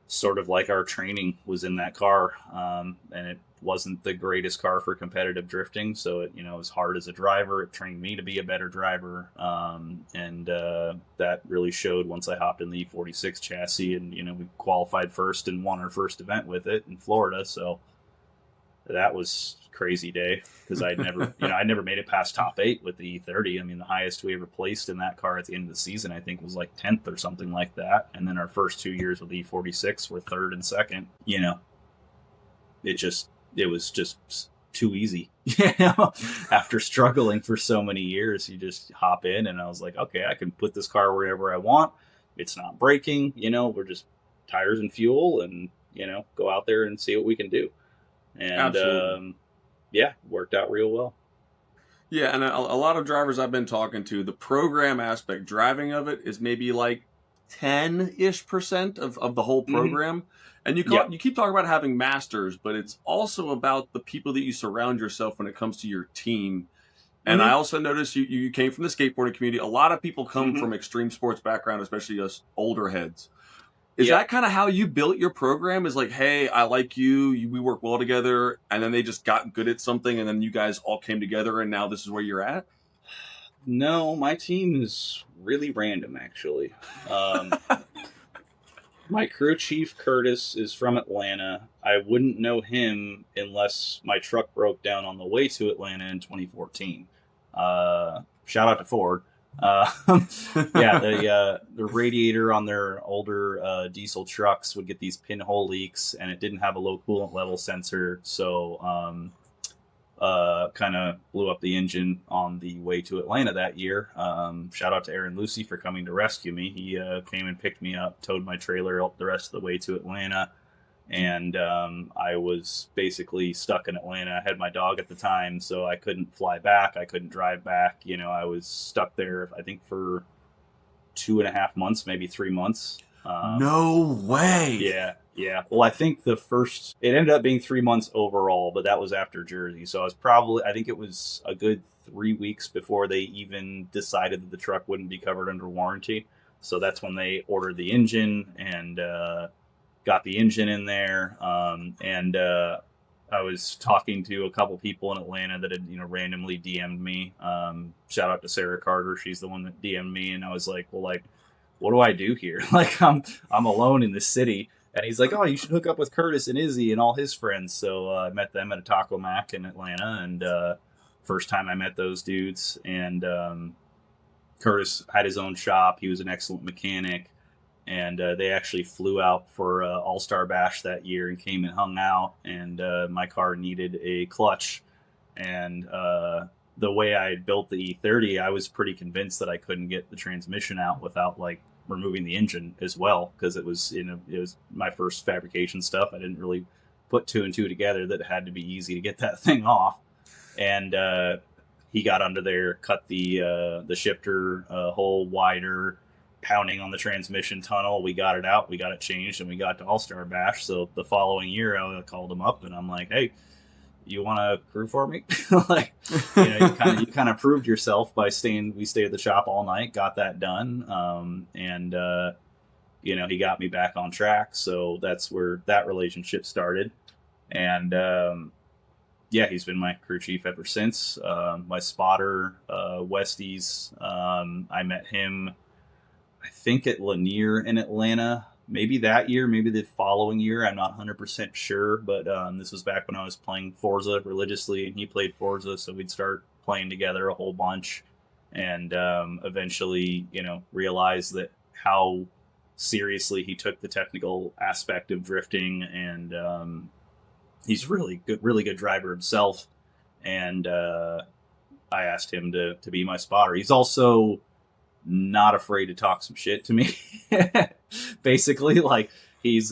sort of like our training was in that car. And it wasn't the greatest car for competitive drifting. So it, was hard as a driver. It trained me to be a better driver. And that really showed once I hopped in the E46 chassis and, we qualified first and won our first event with it in Florida. So that was crazy day because I never made it past top 8 with the E30. I mean, the highest we ever placed in that car at the end of the season, I think, was like 10th or something like that. And then our first 2 years with the E46 were 3rd and 2nd. It was just too easy. After struggling for so many years, you just hop in, and I was like, okay, I can put this car wherever I want. It's not breaking. We're just tires and fuel, and go out there and see what we can do. And Absolutely. worked out real well. Yeah, and a lot of drivers I've been talking to, the program aspect, driving of it is maybe like 10-ish% of the whole Mm-hmm. program. And Yep. you keep talking about having masters, but it's also about the people that you surround yourself when it comes to your team. And I Mm-hmm. also noticed you came from the skateboarding community. A lot of people come Mm-hmm. from extreme sports background, especially us older heads. Is Yep. that kind of how you built your program? Is like, hey, I like you, we work well together, and then they just got good at something, and then you guys all came together, and now this is where you're at? No, my team is really random, actually. My crew chief, Curtis, is from Atlanta. I wouldn't know him unless my truck broke down on the way to Atlanta in 2014. Shout out to Ford. Uh, yeah, the radiator on their older diesel trucks would get these pinhole leaks, and it didn't have a low coolant level sensor, so kind of blew up the engine on the way to Atlanta that year. Shout out to Aaron Lucy for coming to rescue me. He came and picked me up, towed my trailer up the rest of the way to Atlanta, and I was basically stuck in Atlanta. I had my dog at the time, so I couldn't fly back. I couldn't drive back. I was stuck there, I think, for 2.5 months, maybe 3 months. No way. Yeah, yeah. Well, I think it ended up being 3 months overall, but that was after Jersey. So I think it was a good 3 weeks before they even decided that the truck wouldn't be covered under warranty. So that's when they ordered the engine and got the engine in there. And I was talking to a couple people in Atlanta that had, randomly DM'd me. Shout out to Sarah Carter. She's the one that DM'd me. And I was like, well, like, what do I do here? Like I'm alone in this city. And he's like, oh, you should hook up with Curtis and Izzy and all his friends. So I met them at a Taco Mac in Atlanta, and first time I met those dudes. And Curtis had his own shop. He was an excellent mechanic, and they actually flew out for All Star Bash that year and came and hung out. And my car needed a clutch, and the way I built the E30, I was pretty convinced that I couldn't get the transmission out without like removing the engine as well, because it was my first fabrication stuff. I didn't really put two and two together that it had to be easy to get that thing off. And he got under there, cut the shifter hole wider, pounding on the transmission tunnel. We got it out, we got it changed, and we got to All Star Bash. So the following year, I called him up and I'm like, hey, you want to crew for me? Like, you kind of proved yourself by staying. We stayed at the shop all night, got that done, and he got me back on track. So that's where that relationship started, and he's been my crew chief ever since. My spotter, Westies, I met him, I think, at Lanier in Atlanta. Maybe that year, maybe the following year. I'm not 100% sure, but this was back when I was playing Forza religiously, and he played Forza, so we'd start playing together a whole bunch, and eventually, realized that how seriously he took the technical aspect of drifting, and he's really good driver himself. And I asked him to be my spotter. He's also not afraid to talk some shit to me. Basically, like he's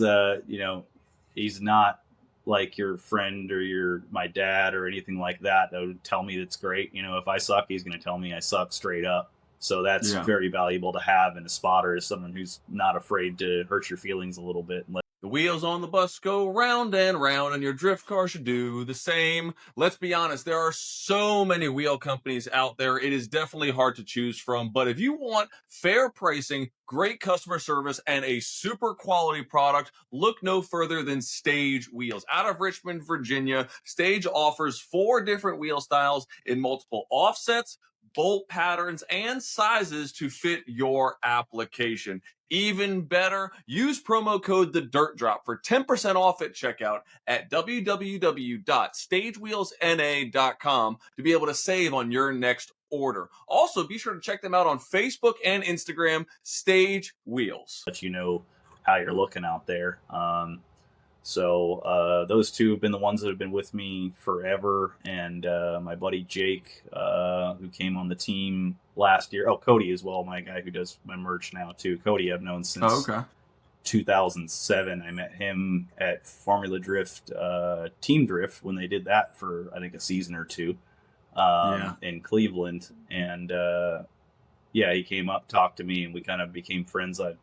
he's not like your friend or my dad or anything like that would tell me that's great. You know, if I suck, he's going to tell me I suck straight up. So that's Yeah. very valuable to have in a spotter, is someone who's not afraid to hurt your feelings a little bit. The wheels on the bus go round and round, and your drift car should do the same. Let's be honest, there are so many wheel companies out there. It is definitely hard to choose from. But if you want fair pricing, great customer service, and a super quality product, look no further than Stage Wheels. Out of Richmond, Virginia, Stage offers 4 different wheel styles in multiple offsets, bolt patterns, and sizes to fit your application. Even better, use promo code The Dirt Drop for 10% off at checkout at www.stagewheelsna.com to be able to save on your next order. Also, be sure to check them out on Facebook and Instagram, Stage Wheels. let you know how you're looking out there. So those two have been the ones that have been with me forever. And my buddy Jake, who came on the team last year. Oh, Cody as well, my guy who does my merch now too. Cody I've known since 2007. I met him at Formula Drift, Team Drift, when they did that for, I think, a season or two in Cleveland. And yeah, he came up, talked to me, and we kind of became friends. I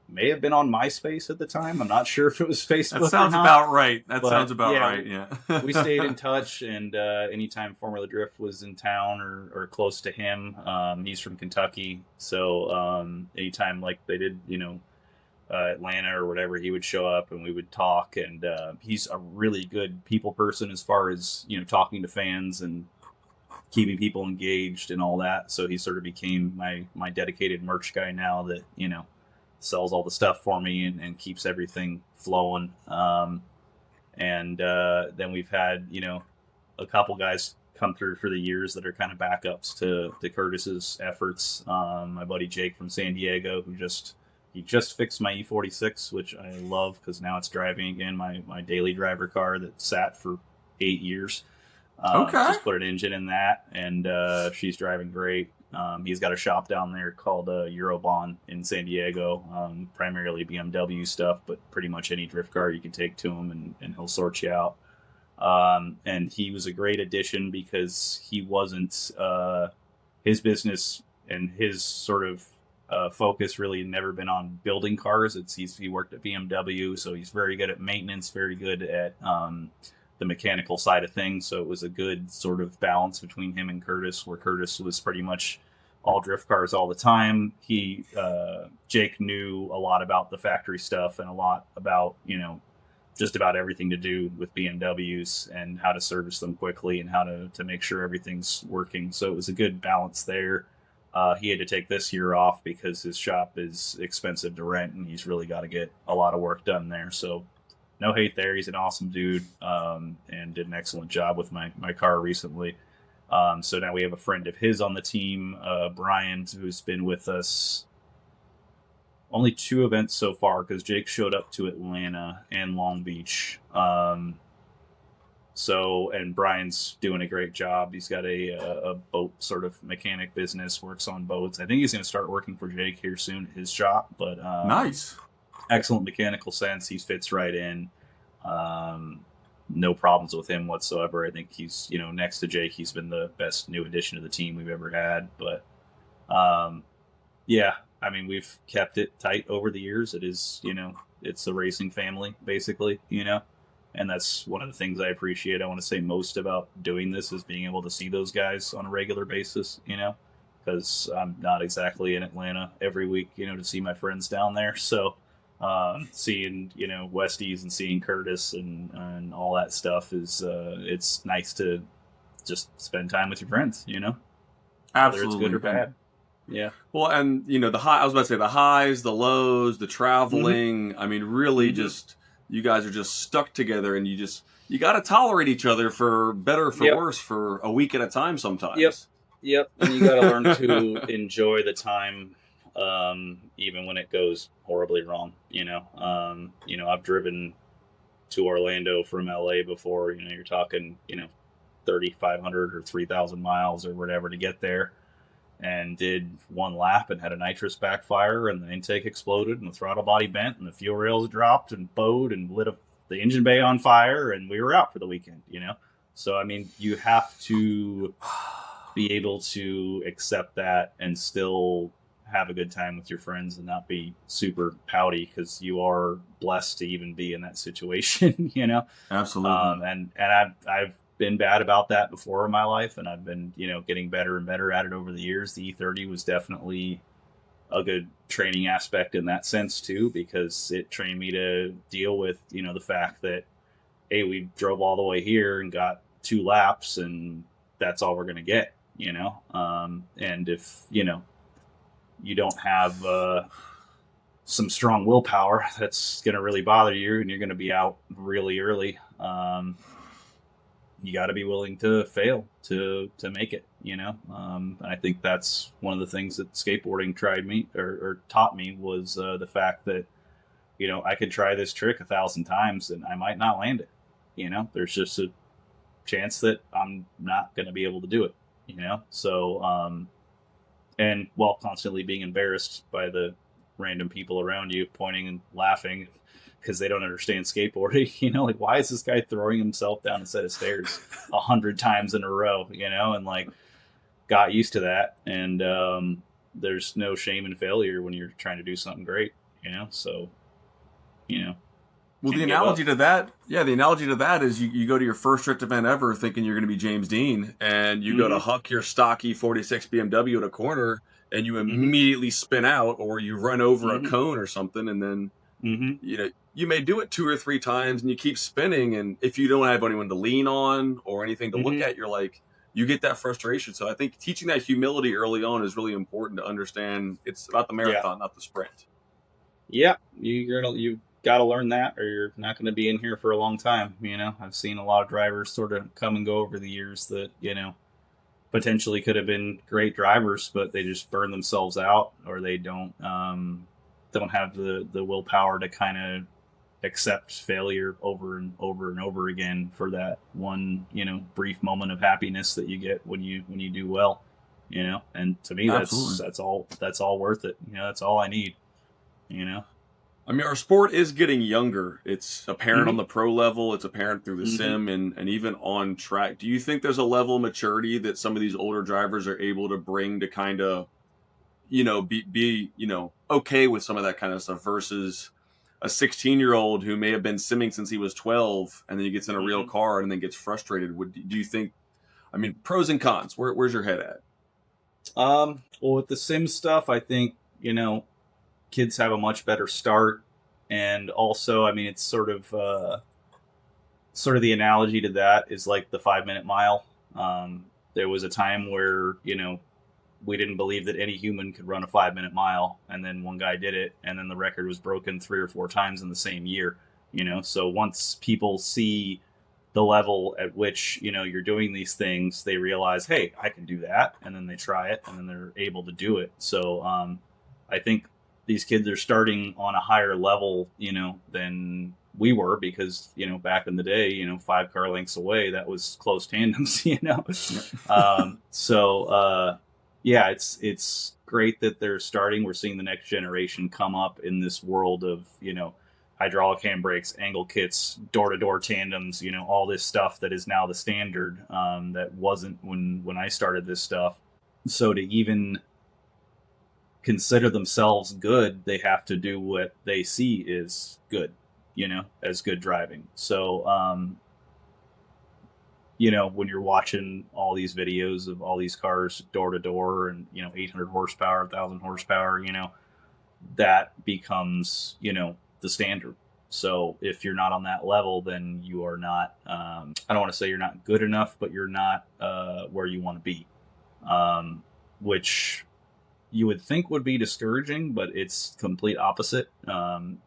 may have been on MySpace at the time. I'm not sure if it was Facebook. That sounds or not, about right. That but sounds about yeah, right. Yeah. we stayed in touch, and anytime Formula Drift was in town or close to him, he's from Kentucky, so anytime like they did, you know, Atlanta or whatever, he would show up and we would talk. And he's a really good people person as far as, you know, talking to fans and keeping people engaged and all that. So he sort of became my dedicated merch guy now, that, you know, sells all the stuff for me and keeps everything flowing. And then we've had, you know, a couple guys come through for the years that are kind of backups to Curtis's efforts. My buddy Jake from San Diego, he just fixed my E46, which I love because now it's driving again. My daily driver car that sat for 8 years. Just put an engine in that, and she's driving great. He's got a shop down there called Eurobahn in San Diego, primarily BMW stuff, but pretty much any drift car you can take to him, and he'll sort you out. And he was a great addition because he wasn't his business and his sort of focus really never been on building cars. He worked at BMW, so he's very good at maintenance, very good at the mechanical side of things. So it was a good sort of balance between him and Curtis, where Curtis was pretty much all drift cars all the time. Jake knew a lot about the factory stuff and a lot about, you know, just about everything to do with BMWs and how to service them quickly and how to make sure everything's working. So it was a good balance there. He had to take this year off because his shop is expensive to rent, and he's really got to get a lot of work done there. So no hate there. He's an awesome dude, and did an excellent job with my car recently. So now we have a friend of his on the team, Brian, who's been with us only 2 events so far because Jake showed up to Atlanta and Long Beach. And Brian's doing a great job. He's got a boat sort of mechanic business, works on boats. I think he's going to start working for Jake here soon at his shop. But Nice. Excellent mechanical sense. He fits right in. No problems with him whatsoever. I think he's, you know, next to Jake, he's been the best new addition to the team we've ever had. But yeah, I mean, we've kept it tight over the years. It is, you know, it's a racing family, basically, you know, and that's one of the things I appreciate. I want to say most about doing this is being able to see those guys on a regular basis, you know, because I'm not exactly in Atlanta every week, you know, to see my friends down there. So seeing, you know, Westies and seeing Curtis and all that stuff is it's nice to just spend time with your friends, you know, Absolutely. whether it's good or bad. Yeah. Well, and you know, I was about to say the highs, the lows, the traveling. I mean, really, just you guys are just stuck together, and you got to tolerate each other for better or for worse for a week at a time sometimes. Yep. And you got to learn to enjoy the time, even when it goes horribly wrong. You know, I've driven to Orlando from LA before. You know, you're talking, you know, 3,500 or 3,000 miles or whatever to get there. and did one lap and had a nitrous backfire, and the intake exploded, and the throttle body bent, and the fuel rails dropped and bowed and lit the engine bay on fire, and we were out for the weekend. So I mean, you have to be able to accept that and still have a good time with your friends and not be super pouty, because you are blessed to even be in that situation. Absolutely. And I've been bad about that before in my life, and I've been getting better and better at it over the years. The E30 was definitely a good training aspect in that sense too, because it trained me to deal with the fact that, hey, we drove all the way here and got 2 laps, and that's all we're going to get. And if you don't have some strong willpower, that's going to really bother you, and you're going to be out really early. You got to be willing to fail to make it. I think that's one of the things that skateboarding taught me was the fact that I could try this trick 1,000 times and I might not land it. There's just a chance that I'm not going to be able to do it. So and while constantly being embarrassed by the random people around you pointing and laughing because they don't understand skateboarding. Like, why is this guy throwing himself down a set of stairs 100 times in a row? And like, got used to that. And there's no shame in failure when you're trying to do something great. So Well, the analogy to that is you go to your first drift event ever thinking you're going to be James Dean, and you go to huck your stocky 46 BMW at a corner, and you immediately spin out, or you run over a cone or something, and then you may do it 2 or 3 times, and you keep spinning, and if you don't have anyone to lean on or anything to look at, you're like, you get that frustration. So I think teaching that humility early on is really important to understand. It's about the marathon, not the sprint. Yeah, you got to learn that, or you're not going to be in here for a long time. I've seen a lot of drivers sort of come and go over the years that potentially could have been great drivers, but they just burn themselves out, or they don't have the willpower to kind of accept failure over and over and over again for that one brief moment of happiness that you get when you do well. And to me, that's all worth it. That's all I need. I mean, our sport is getting younger. It's apparent on the pro level. It's apparent through the sim and even on track. Do you think there's a level of maturity that some of these older drivers are able to bring to kind of, be okay with some of that kind of stuff versus a 16-year-old who may have been simming since he was 12 and then he gets in a real car and then gets frustrated? Do you think, I mean, pros and cons, where's your head at? Well, with the sim stuff, I think, kids have a much better start. And also, I mean, it's sort of the analogy to that is like the 5-minute mile. There was a time where, we didn't believe that any human could run a 5-minute mile. And then one guy did it. And then the record was broken 3 or 4 times in the same year. So once people see the level at which, you're doing these things, they realize, hey, I can do that. And then they try it and then they're able to do it. So I think these kids are starting on a higher level, than we were, because, back in the day, 5 car lengths away, that was close tandems, Yeah, it's great that they're starting. We're seeing the next generation come up in this world of, hydraulic handbrakes, angle kits, door-to-door tandems, all this stuff that is now the standard, that wasn't when I started this stuff. So to even consider themselves good, they have to do what they see is good, as good driving. So, when you're watching all these videos of all these cars door to door and, 800 horsepower, 1,000 horsepower, that becomes, the standard. So if you're not on that level, then you are not, I don't want to say you're not good enough, but you're not where you want to be, which you would think would be discouraging, but it's complete opposite.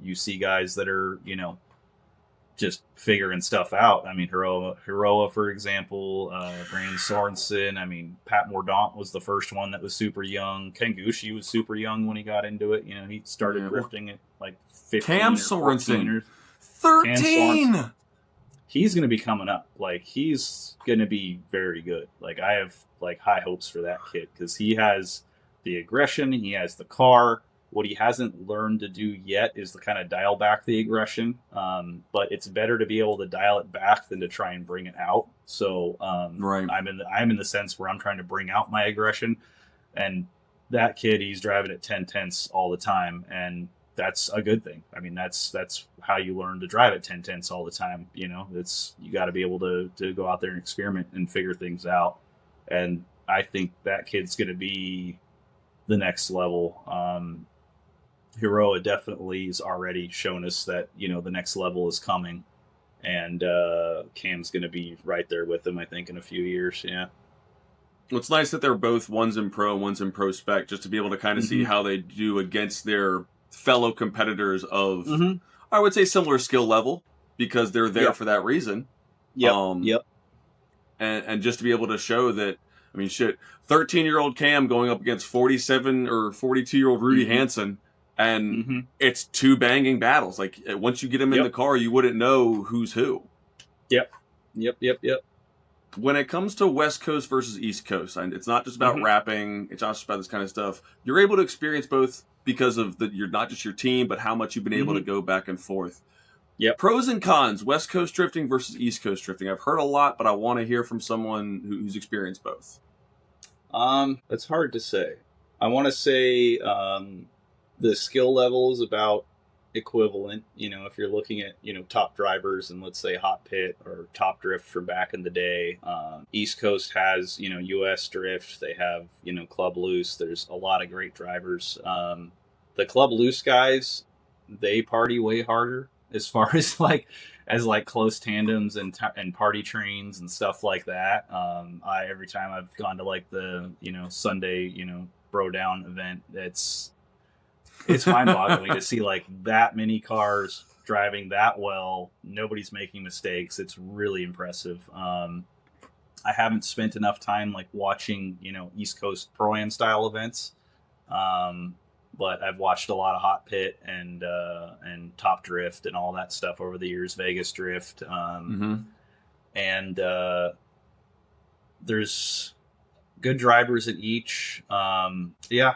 You see guys that are, just figuring stuff out. I mean, Heroa, for example, Brandon Sorensen. I mean, Pat Mordaunt was the first one that was super young. Ken Gucci was super young when he got into it. He started drifting at like 15 Cam or 14 Sorensen, or 13. he's going to be coming up. Like, he's going to be very good. Like, I have like high hopes for that kid because he has the aggression, he has the car. What he hasn't learned to do yet is to kind of dial back the aggression. But it's better to be able to dial it back than to try and bring it out. So Right. I'm in the sense where I'm trying to bring out my aggression, and that kid, he's driving at 10 tenths all the time, and that's a good thing. I mean, that's how you learn to drive at 10 tenths all the time. You know, it's, you got to be able to go out there and experiment and figure things out. And I think that kid's going to be the next level. Hiroa definitely has already shown us that, you know, the next level is coming, and Cam's going to be right there with him, I think, in a few years. Yeah. Well, it's nice that they're both, one's in pro, one's in pro spec, just to be able to kind of see Mm-hmm. how they do against their fellow competitors of, Mm-hmm. I would say, similar skill level, because they're there Yep. for that reason. Yep. Yep. And just to be able to show that, I mean, shit, 13-year-old Cam going up against 47 or 42-year-old Rudy Mm-hmm. Hansen, and Mm-hmm. it's two banging battles. Like, once you get them in Yep. the car, you wouldn't know who's who. Yep. Yep. Yep. Yep. When it comes to West Coast versus East Coast, and it's not just about Mm-hmm. rapping, it's not just about this kind of stuff. You're able to experience both because of you're not just your team, but how much you've been able to Mm-hmm. go back and forth. Yep. Pros and cons, West Coast drifting versus East Coast drifting. I've heard a lot, but I want to hear from someone who's experienced both. It's hard to say. I want to say the skill level is about equivalent. You know, if you're looking at, you know, top drivers and let's say hot pit or top drift from back in the day, East Coast has, you know, US drift. They have, you know, club loose. There's a lot of great drivers. The club loose guys, they party way harder as far as like close tandems and party trains and stuff like that. I every time I've gone to like the, you know, Sunday, you know, bro down event, it's mind boggling to see like that many cars driving that well. Nobody's making mistakes. It's really impressive. I haven't spent enough time like watching, you know, East Coast Pro-Am style events. But I've watched a lot of hot pit and top drift and all that stuff over the years, Vegas drift. And there's good drivers in each. Yeah,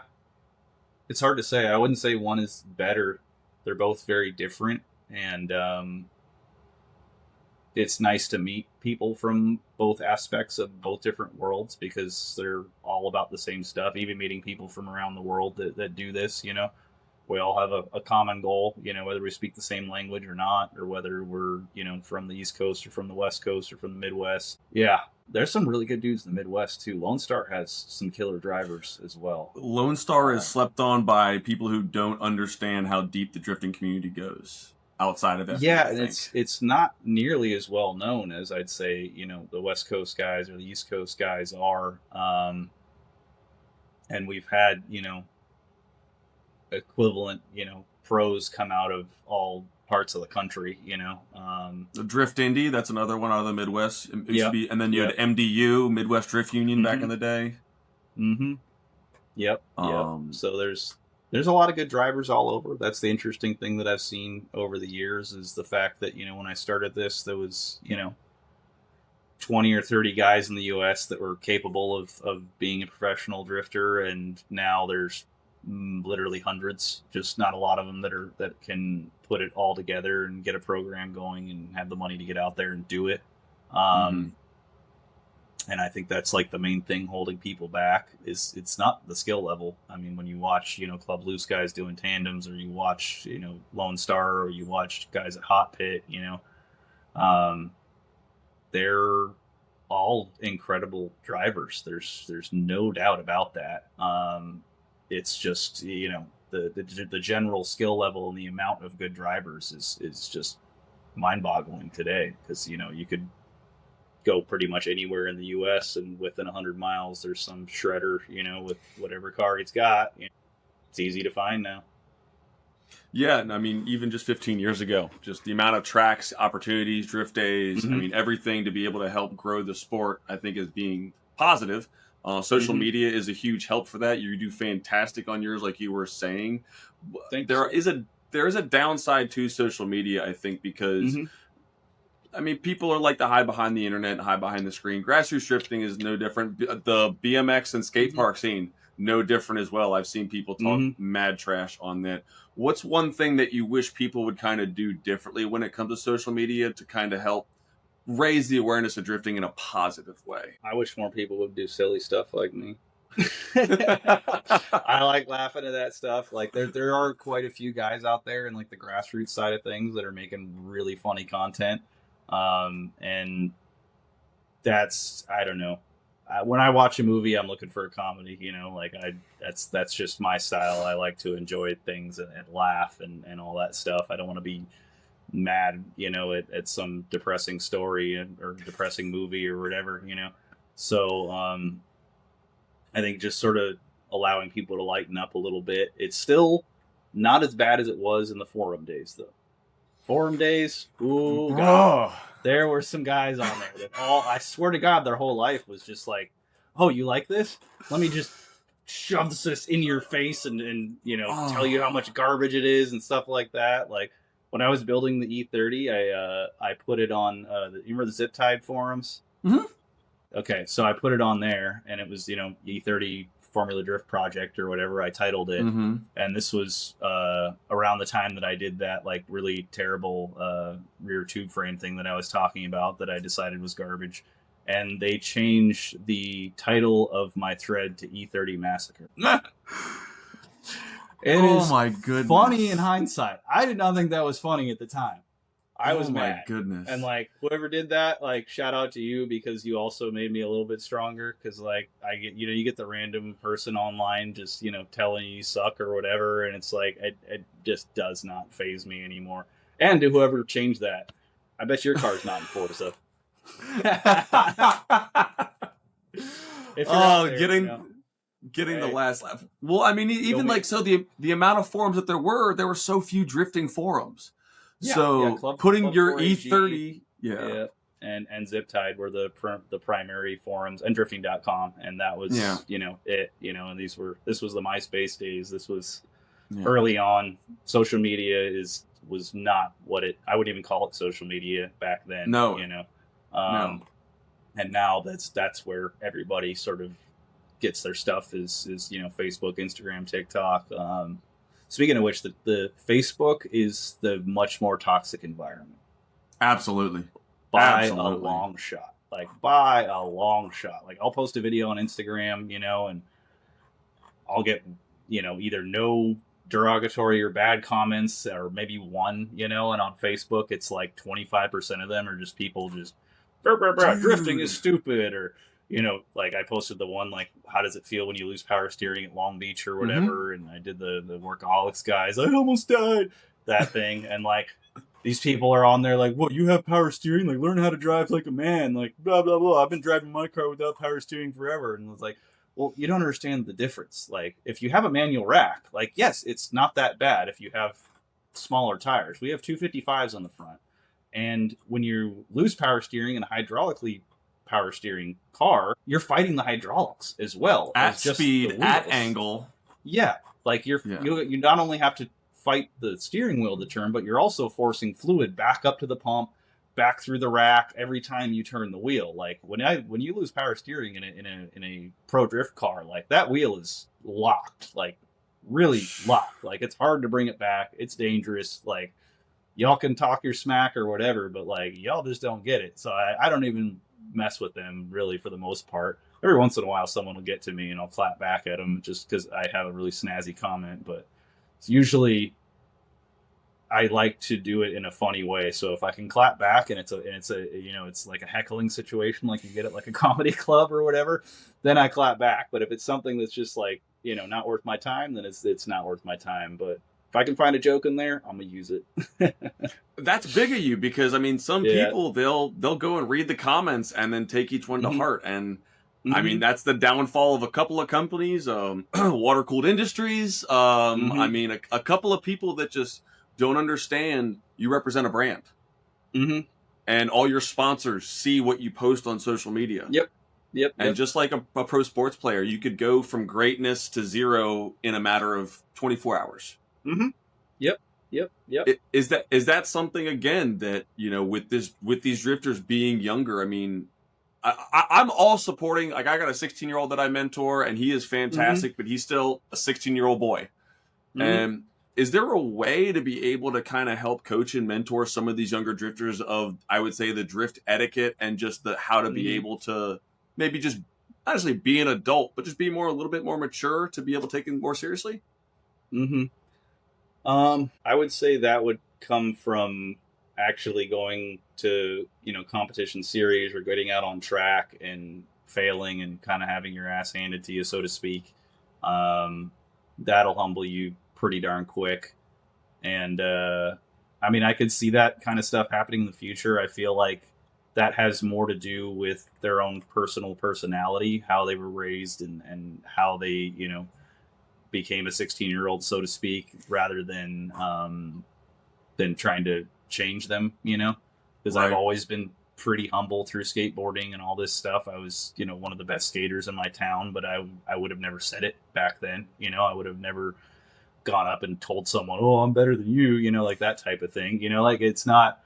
it's hard to say. I wouldn't say one is better. They're both very different, and it's nice to meet people from both aspects of both different worlds because they're all about the same stuff. Even meeting people from around the world that do this, you know, we all have a common goal, you know, whether we speak the same language or not, or whether we're, you know, from the East Coast or from the West Coast or from the Midwest. Yeah, there's some really good dudes in the Midwest too. Lone Star has some killer drivers as well. Lone Star is slept on by people who don't understand how deep the drifting community goes outside of F1. Yeah, and it's not nearly as well known as I'd say, you know, the West Coast guys or the East Coast guys are. And we've had, you know, equivalent, you know, pros come out of all parts of the country, you know. The Drift Indy, that's another one out of the Midwest. It used to Yep. be, and then you Yep. had MDU, Midwest Drift Union, back Mhm. in the day. Mm-hmm. Yep. Yep. So there's a lot of good drivers all over. That's the interesting thing that I've seen over the years is the fact that, you know, when I started this, there was, you know, 20 or 30 guys in the US that were capable of being a professional drifter, and now there's literally hundreds, just not a lot of them that can put it all together and get a program going and have the money to get out there and do it. And I think that's like the main thing holding people back is it's not the skill level. I mean, when you watch, you know, Club Loose guys doing tandems, or you watch, you know, Lone Star, or you watch guys at Hot Pit, you know, they're all incredible drivers. There's no doubt about that. It's just, you know, the general skill level and the amount of good drivers is just mind boggling today, because, you know, you could go pretty much anywhere in the U.S. and within 100 miles there's some shredder, you know, with whatever car he's got. You know, it's easy to find now. Yeah, and I mean, even just 15 years ago, just the amount of tracks, opportunities, drift days, I mean, everything to be able to help grow the sport, I think, is being positive. Social media is a huge help for that. You do fantastic on yours, like you were saying. Thanks. There is a downside to social media, I think, because I mean, people are like to hide behind the internet and hide behind the screen. Grassroots drifting is no different. The BMX and skate Mm-hmm. park scene, no different as well. I've seen people talk Mm-hmm. mad trash on that. What's one thing that you wish people would kind of do differently when it comes to social media to kind of help raise the awareness of drifting in a positive way? I wish more people would do silly stuff like me. I like laughing at that stuff. Like there are quite a few guys out there in like the grassroots side of things that are making really funny content. And that's, I don't know. When I watch a movie, I'm looking for a comedy. You know, like that's just my style. I like to enjoy things and laugh and all that stuff. I don't want to be mad, you know, at some depressing story or depressing movie or whatever, you know. So I think just sort of allowing people to lighten up a little bit. It's still not as bad as it was in the forum days, though. Forum days, ooh, God. Oh, There were some guys on there that I swear to God, their whole life was just like, oh, you like this? Let me just shove this in your face and you know, tell you how much garbage it is and stuff like that. Like when I was building the E30, I put it on, you remember the Zip Tide forums? mm-hmm. Okay, so I put it on there, and it was, you know, E30 Formula Drift Project or whatever I titled it. Mm-hmm. And this was around the time that I did that like really terrible rear tube frame thing that I was talking about that I decided was garbage. And they changed the title of my thread to E30 Massacre. It is my goodness. funny in hindsight. I did not think that was funny at the time. I was mad. My goodness. And like whoever did that, like shout out to you because you also made me a little bit stronger. Because like I get, you know, you get the random person online just, you know, telling you suck or whatever, and it's like it just does not faze me anymore. And to whoever changed that, I bet your car's not in Forza. Getting the last laugh. Well, I mean, even like so the amount of forums that there were so few drifting forums. Yeah, so putting Club your 4AG, E30, and Zip Tide were the primary forums, and drifting.com, and that was you know it, you know, and this was the MySpace days. This was early on. Social media was not what I wouldn't even call it social media back then. No, you know, no. And now that's where everybody sort of gets their stuff is you know, Facebook, Instagram, TikTok. Speaking of which, the Facebook is the much more toxic environment. Absolutely. By a long shot. Like, by a long shot. Like, I'll post a video on Instagram, you know, and I'll get, you know, either no derogatory or bad comments or maybe one, you know, and on Facebook, it's like 25% of them are just people just, drifting is stupid, or, you know, like I posted the one, like, how does it feel when you lose power steering at Long Beach or whatever? Mm-hmm. And I did the Workaholics guys, I almost died, that thing. And like, these people are on there like, what, you have power steering? Like, learn how to drive like a man. Like, blah, blah, blah. I've been driving my car without power steering forever. And it's like, well, you don't understand the difference. Like, if you have a manual rack, like, yes, it's not that bad if you have smaller tires. We have 255s on the front. And when you lose power steering in a hydraulically power steering car, you're fighting the hydraulics as well. At speed, at angle. Yeah. Like, you not only have to fight the steering wheel to turn, but you're also forcing fluid back up to the pump, back through the rack every time you turn the wheel. Like, when you lose power steering in a pro drift car, like, that wheel is locked, like, really locked. Like, it's hard to bring it back. It's dangerous. Like, y'all can talk your smack or whatever, but like, y'all just don't get it. So I don't even mess with them really for the most part. Every once in a while, someone will get to me and I'll clap back at them just because I have a really snazzy comment. But it's usually, I like to do it in a funny way. So if I can clap back and it's a you know, it's like a heckling situation, like you get at like a comedy club or whatever, then I clap back. But if it's something that's just like, you know, not worth my time, then it's not worth my time. But if I can find a joke in there, I'm gonna use it. That's big of you, because I mean, some people they'll go and read the comments and then take each one to heart. And I mean, that's the downfall of a couple of companies, Water Cooled Industries. I mean, a couple of people that just don't understand you represent a brand, and all your sponsors see what you post on social media. Yep. And just like a pro sports player, you could go from greatness to zero in a matter of 24 hours. Yep. Yep. Yep. Is that something again that, with these drifters being younger? I mean, I'm all supporting. Like, I got a 16-year-old that I mentor, and he is Mm-hmm. fantastic, but he's still a 16-year-old boy. Mm-hmm. And is there a way to be able to kind of help coach and mentor some of these younger drifters of, I would say, the drift etiquette and just the how to be Mm-hmm. able to maybe just not necessarily be an adult, but just be a little bit more mature to be able to take it more seriously? Mm-hmm. I would say that would come from actually going to, competition series or getting out on track and failing and kind of having your ass handed to you, so to speak. Um, that'll humble you pretty darn quick. And I mean, I could see that kind of stuff happening in the future. I feel like that has more to do with their own personal personality, how they were raised, and how they, became a 16-year-old, so to speak, rather than trying to change them. Because I've Right. always been pretty humble through skateboarding and all this stuff. I was, one of the best skaters in my town, but I would have never said it back then. I would have never gone up and told someone, "Oh, I'm better than you," like that type of thing. Like it's not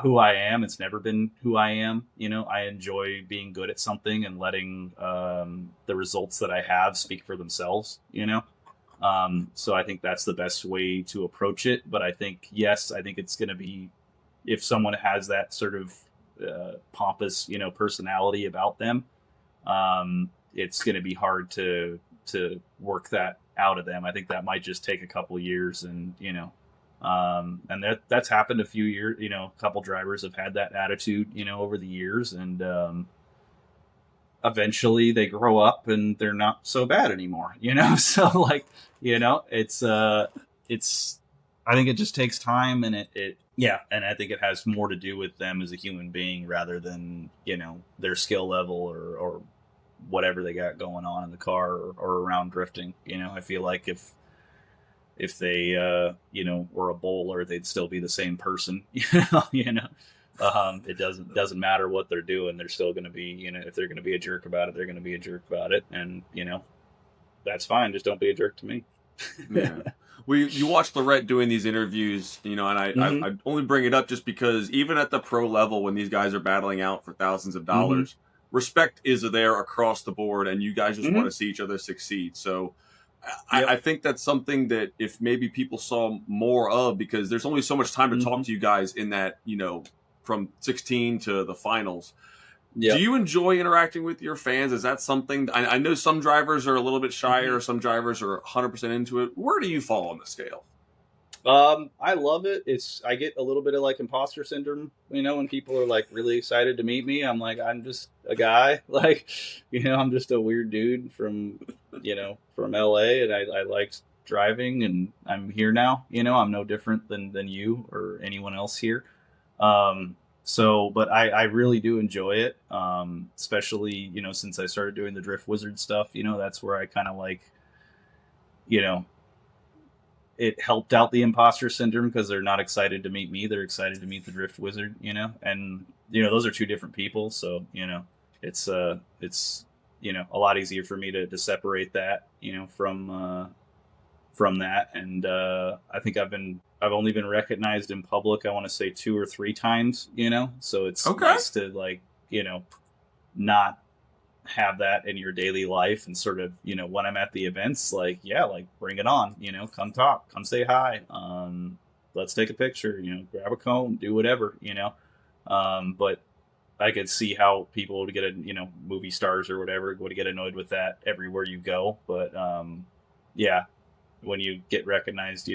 who I am. It's never been who I am. I enjoy being good at something and letting the results that I have speak for themselves. So I think that's the best way to approach it. But I think, yes, I think it's going to be, if someone has that sort of pompous, personality about them, it's going to be hard to work that out of them. I think that might just take a couple of years, and and that's happened a few years. A couple drivers have had that attitude, over the years, and eventually they grow up and they're not so bad anymore. So like, it's I think it just takes time, and it yeah, and I think it has more to do with them as a human being rather than their skill level or whatever they got going on in the car or around drifting. I feel like if they were a bowler, they'd still be the same person. It doesn't matter what they're doing, they're still going to be, if they're going to be a jerk about it, they're going to be a jerk about it, and that's fine. Just don't be a jerk to me. Yeah. Well, you watch Lorette doing these interviews, and Mm-hmm. I only bring it up just because even at the pro level, when these guys are battling out for thousands of Mm-hmm. dollars, respect is there across the board, and you guys just want Mm-hmm. to see each other succeed. So I Yep. think that's something that if maybe people saw more of, because there's only so much time to Mm-hmm. talk to you guys in that, from 16 to the finals. Do Yep. you enjoy interacting with your fans? Is that something? I know some drivers are a little bit shyer, Mm-hmm. some drivers are 100% into it. Where do you fall on the scale? I love it. I get a little bit of like imposter syndrome, when people are like really excited to meet me. I'm like, I'm just a guy, like, I'm just a weird dude from LA, and I like driving, and I'm here now. I'm no different than you or anyone else here. Um, but I really do enjoy it. Especially, since I started doing the Drift Wizard stuff, that's where I kind of like, you know, it helped out the imposter syndrome because they're not excited to meet me. They're excited to meet the Drift Wizard, and those are two different people. So it's a lot easier for me to separate that from that. And I think I've only been recognized in public, I want to say 2 or 3 times. So it's Okay. nice to like not have that in your daily life, and sort of when I'm at the events, like, yeah, like, bring it on, come talk, come say hi, let's take a picture, grab a cone, do whatever. But I could see how people would get movie stars or whatever would get annoyed with that everywhere you go. But yeah, when you get recognized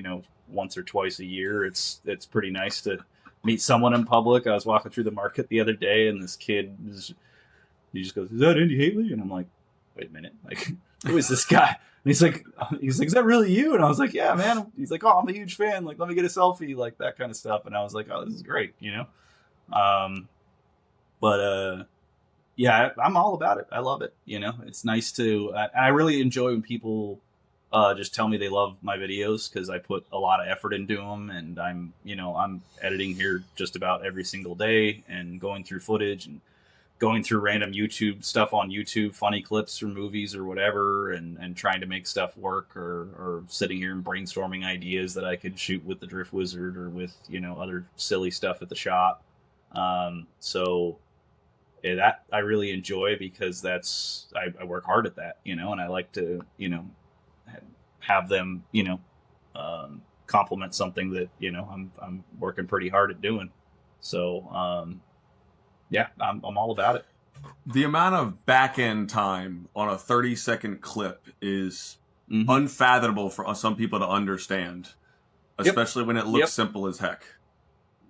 once or twice a year, it's pretty nice to meet someone in public. I was walking through the market the other day, and this kid he just goes, "Is that Andy Haley?" And I'm like, "Wait a minute, like, who is this guy?" And he's like, "Is that really you?" And I was like, "Yeah, man." He's like, "Oh, I'm a huge fan. Like, let me get a selfie," like that kind of stuff. And I was like, "Oh, this is great." Um, but yeah, I'm all about it. I love it. It's nice to. I really enjoy when people just tell me they love my videos, because I put a lot of effort into them, and I'm editing here just about every single day and going through footage and going through random YouTube stuff on YouTube, funny clips from movies or whatever, and trying to make stuff work, or sitting here and brainstorming ideas that I could shoot with the Drift Wizard or with, other silly stuff at the shop. So that I really enjoy, because I work hard at that, and I like to, have them, complement something that, I'm working pretty hard at doing. So, yeah, I'm all about it. The amount of back end time on a 30-second clip is Mm-hmm. unfathomable for some people to understand, especially when it looks Yep. simple as heck.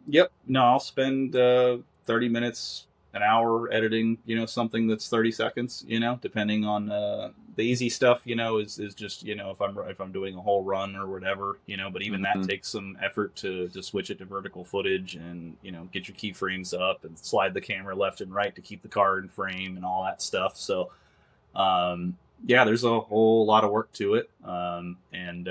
Yep. No, I'll spend 30 minutes, an hour editing, something that's 30 seconds, depending on the easy stuff, is just, if I'm doing a whole run or whatever, but even that takes some effort to switch it to vertical footage and, get your keyframes up and slide the camera left and right to keep the car in frame and all that stuff. So, yeah, there's a whole lot of work to it. And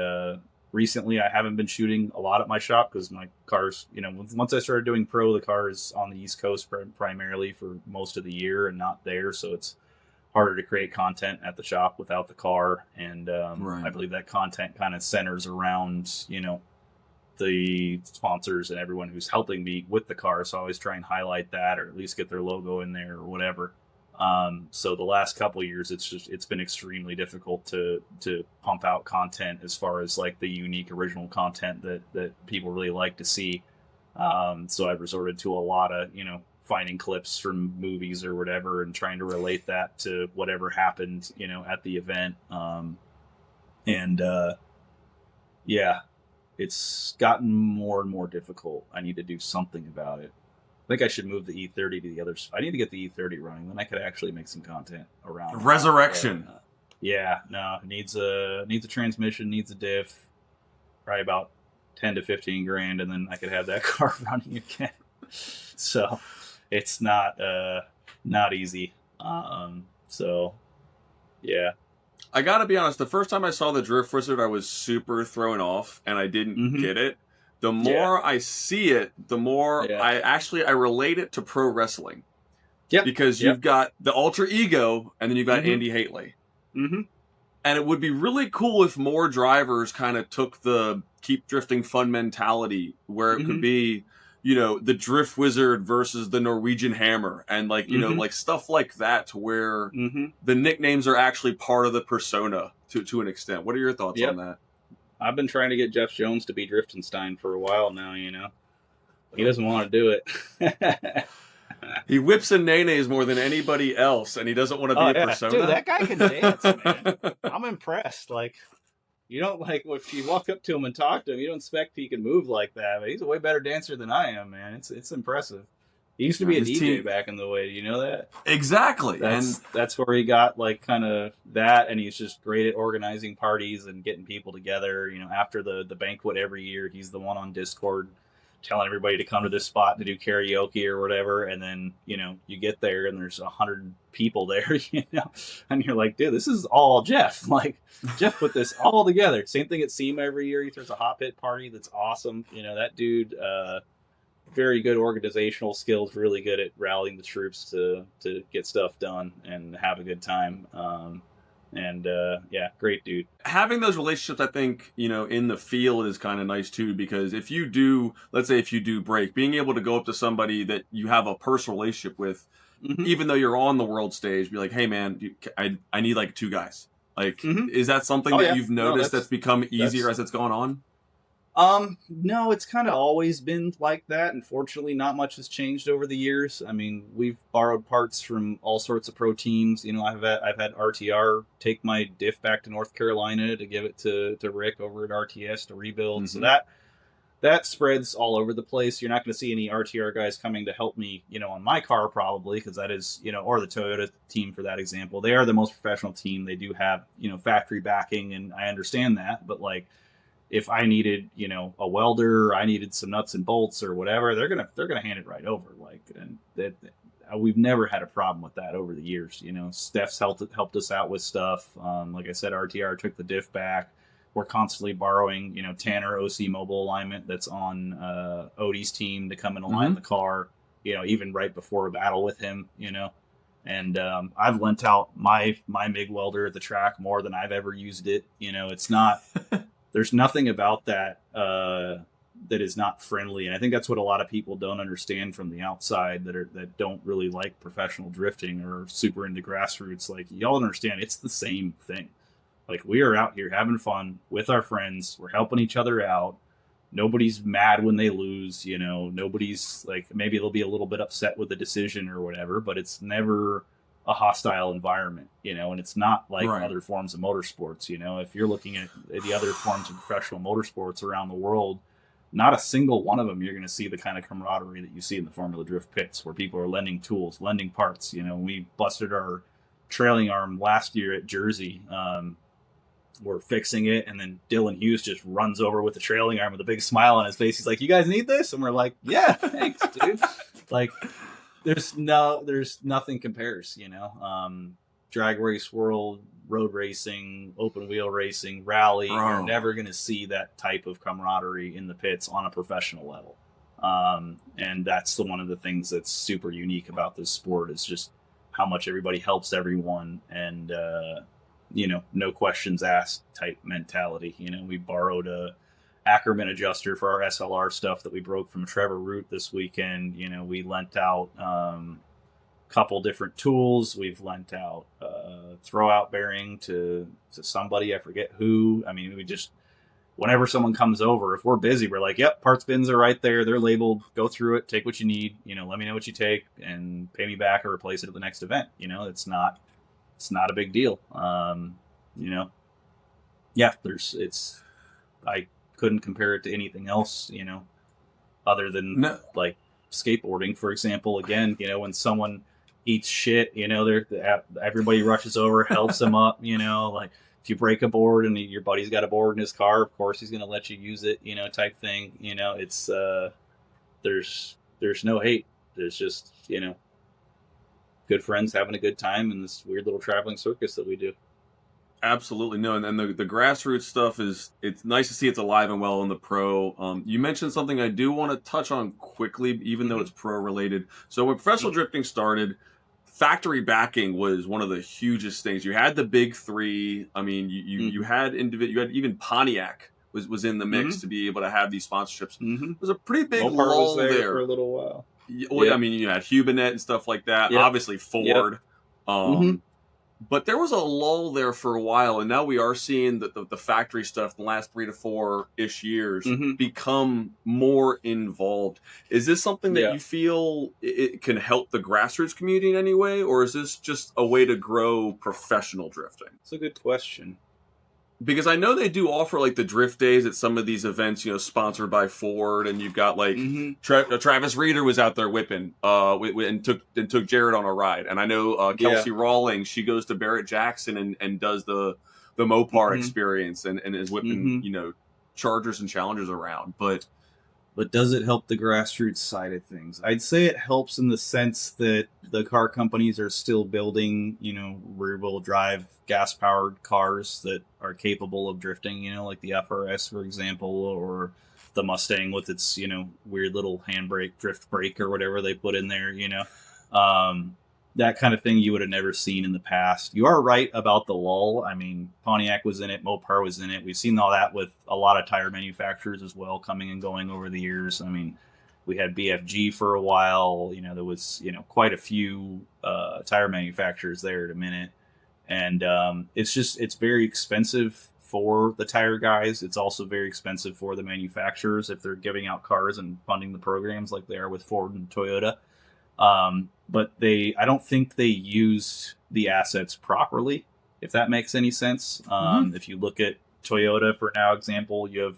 recently I haven't been shooting a lot at my shop because my car's, once I started doing pro, the car is on the East Coast primarily for most of the year and not there. So it's harder to create content at the shop without the car. And Right. I believe that content kind of centers around, the sponsors and everyone who's helping me with the car. So I always try and highlight that, or at least get their logo in there or whatever. So the last couple of years, it's been extremely difficult to pump out content as far as like the unique original content that people really like to see. So I've resorted to a lot of, finding clips from movies or whatever and trying to relate that to whatever happened, at the event. Yeah, it's gotten more and more difficult. I need to do something about it. I think I should move the E30 to the other. I need to get the E30 running. Then I could actually make some content around Resurrection. But, yeah, no, it needs a transmission, needs a diff, probably about 10 to 15 grand, and then I could have that car running again. So it's not easy. So yeah. I gotta be honest, the first time I saw the Drift Wizard, I was super thrown off and I didn't get it. The more I see it, the more I relate it to pro wrestling. Yeah. Because you've got the alter ego and then you've got Andy Haley. Mm-hmm. And it would be really cool if more drivers kind of took the keep drifting fun mentality, where it could be, the Drift Wizard versus the Norwegian Hammer, and like, like stuff like that, to where the nicknames are actually part of the persona to an extent. What are your thoughts on that? I've been trying to get Jeff Jones to be Driftenstein for a while now, He doesn't want to do it. He whips and nays more than anybody else, and he doesn't want to be a persona. Dude, that guy can dance, man. I'm impressed. Like, you don't, if you walk up to him and talk to him, you don't expect he can move like that, but he's a way better dancer than I am, man. It's impressive. He used to be a DJ back in the way. Do you know that? Exactly. That's where he got kind of that, and he's just great at organizing parties and getting people together. After the banquet every year, he's the one on Discord telling everybody to come to this spot to do karaoke or whatever, and then you get there and there's 100 people there, and you're like, dude, this is all Jeff. Like, Jeff put this all together. Same thing at SEMA every year. He throws a hot pit party that's awesome. That dude, very good organizational skills, really good at rallying the troops to get stuff done and have a good time. Yeah, great dude. Having those relationships, I think, in the field is kind of nice too, because if you do, let's say if you do break, being able to go up to somebody that you have a personal relationship with, even though you're on the world stage, be like, hey man, I need like 2 guys. Like, is that something that you've noticed that's become easier as it's gone on? No, it's kind of always been like that. Unfortunately, not much has changed over the years. I mean, we've borrowed parts from all sorts of pro teams. I've had RTR take my diff back to North Carolina to give it to Rick over at RTS to rebuild. So that spreads all over the place. You're not going to see any RTR guys coming to help me, on my car probably, because that is, or the Toyota team for that example. They are the most professional team. They do have, factory backing, and I understand that, but if I needed, a welder, or I needed some nuts and bolts or whatever, they're gonna hand it right over. And we've never had a problem with that over the years. Steph's helped us out with stuff. Like I said, RTR took the diff back. We're constantly borrowing, Tanner OC Mobile alignment that's on Odie's team to come and align the car. Even right before a battle with him. And I've lent out my MIG welder at the track more than I've ever used it. It's not. There's nothing about that that is not friendly, and I think that's what a lot of people don't understand from the outside that don't really like professional drifting or super into grassroots. Like, y'all understand, it's the same thing. Like, we are out here having fun with our friends. We're helping each other out. Nobody's mad when they lose. Nobody's like, maybe they'll be a little bit upset with the decision or whatever, but it's never a hostile environment, and it's not like Right. other forms of motorsports. If you're looking at the other forms of professional motorsports around the world, not a single one of them you're going to see the kind of camaraderie that you see in the Formula Drift pits, where people are lending tools, lending parts. We busted our trailing arm last year at Jersey. We're fixing it, and then Dylan Hughes just runs over with the trailing arm with a big smile on his face. He's like, "You guys need this?" And we're like, "Yeah, thanks, dude." Like, there's nothing compares. Drag race world, road racing, open wheel racing, rally. Bro. You're never going to see that type of camaraderie in the pits on a professional level. And that's one of the things that's super unique about this sport, is just how much everybody helps everyone, and no questions asked type mentality. We borrowed a Ackerman adjuster for our SLR stuff that we broke from Trevor Root this weekend. We lent out a couple different tools. We've lent out throwout bearing to somebody, I forget who. I mean, we just, whenever someone comes over, if we're busy, we're like, "Yep, parts bins are right there. They're labeled. Go through it. Take what you need. Let me know what you take and pay me back or replace it at the next event." It's not a big deal. Yeah, I couldn't compare it to anything else, other than like skateboarding, for example. Again, when someone eats shit, everybody rushes over, helps them up, like if you break a board and your buddy's got a board in his car, of course he's going to let you use it, type thing. It's, there's no hate. There's just, good friends having a good time in this weird little traveling circus that we do. Absolutely. No, and then the grassroots stuff it's nice to see it's alive and well in the pro. You mentioned something I do want to touch on quickly, even though it's pro related. So when professional drifting started, factory backing was one of the hugest things. You had the big three. I mean, you had you had even Pontiac was in the mix to be able to have these sponsorships. It was a pretty big lull was there for a little while. Well, I mean, you had Hubinet and stuff like that. Yep. Obviously, Ford. But there was a lull there for a while, and now we are seeing that the factory stuff in the last 3 to 4-ish years become more involved. Is this something that you feel it can help the grassroots community in any way, or is this just a way to grow professional drifting? It's a good question. Because I know they do offer like the drift days at some of these events, sponsored by Ford, and you've got like Travis Reeder was out there whipping, and took Jared on a ride, and I know Kelsey Rawlings, she goes to Barrett Jackson and does the Mopar experience and is whipping Chargers and Challengers around, but does it help the grassroots side of things? I'd say it helps in the sense that the car companies are still building, rear-wheel drive, gas-powered cars that are capable of drifting, like the FRS, for example, or the Mustang with its, weird little handbrake, drift brake, or whatever they put in there, that kind of thing you would have never seen in the past. You are right about the lull. I mean, Pontiac was in it, Mopar was in it. We've seen all that with a lot of tire manufacturers as well, coming and going over the years. I mean, we had BFG for a while. There was, quite a few tire manufacturers there at a minute. And it's very expensive for the tire guys. It's also very expensive for the manufacturers if they're giving out cars and funding the programs like they are with Ford and Toyota. But I don't think they use the assets properly, if that makes any sense. If you look at Toyota, for now example, you have,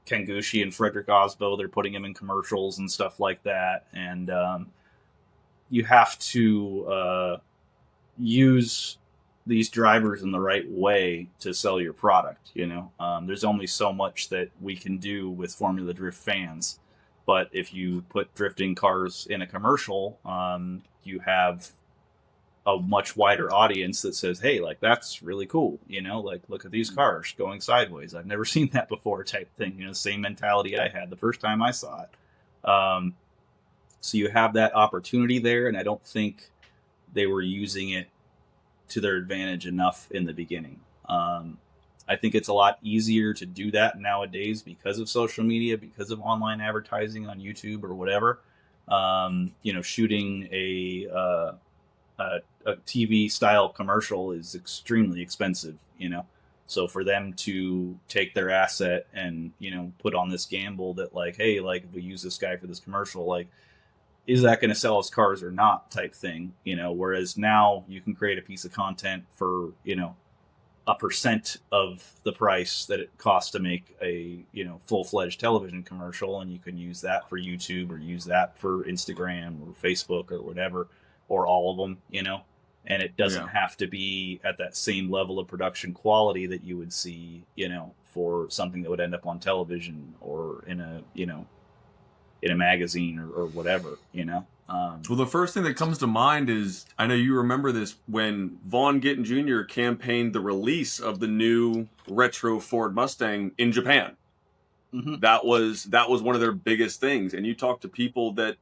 Kangushi and Frederick Osbo, they're putting him in commercials and stuff like that. And you have to use these drivers in the right way to sell your product. There's only so much that we can do with Formula Drift fans. But if you put drifting cars in a commercial, you have a much wider audience that says, "Hey, like, that's really cool. Like, look at these cars going sideways. I've never seen that before," type thing. Same mentality I had the first time I saw it. So you have that opportunity there, and I don't think they were using it to their advantage enough in the beginning. I think it's a lot easier to do that nowadays because of social media, because of online advertising on YouTube or whatever. Shooting a TV style commercial is extremely expensive, So for them to take their asset and, put on this gamble that like, hey, like if we use this guy for this commercial, like, is that going to sell us cars or not type thing, whereas now you can create a piece of content for, a percent of the price that it costs to make a, full-fledged television commercial. And you can use that for YouTube or use that for Instagram or Facebook or whatever, or all of them, and it doesn't Yeah. have to be at that same level of production quality that you would see, for something that would end up on television or in a magazine or whatever, Well, the first thing that comes to mind is, I know you remember this, when Vaughn Gittin Jr. campaigned the release of the new retro Ford Mustang in Japan. Mm-hmm. That was one of their biggest things. And you talk to people that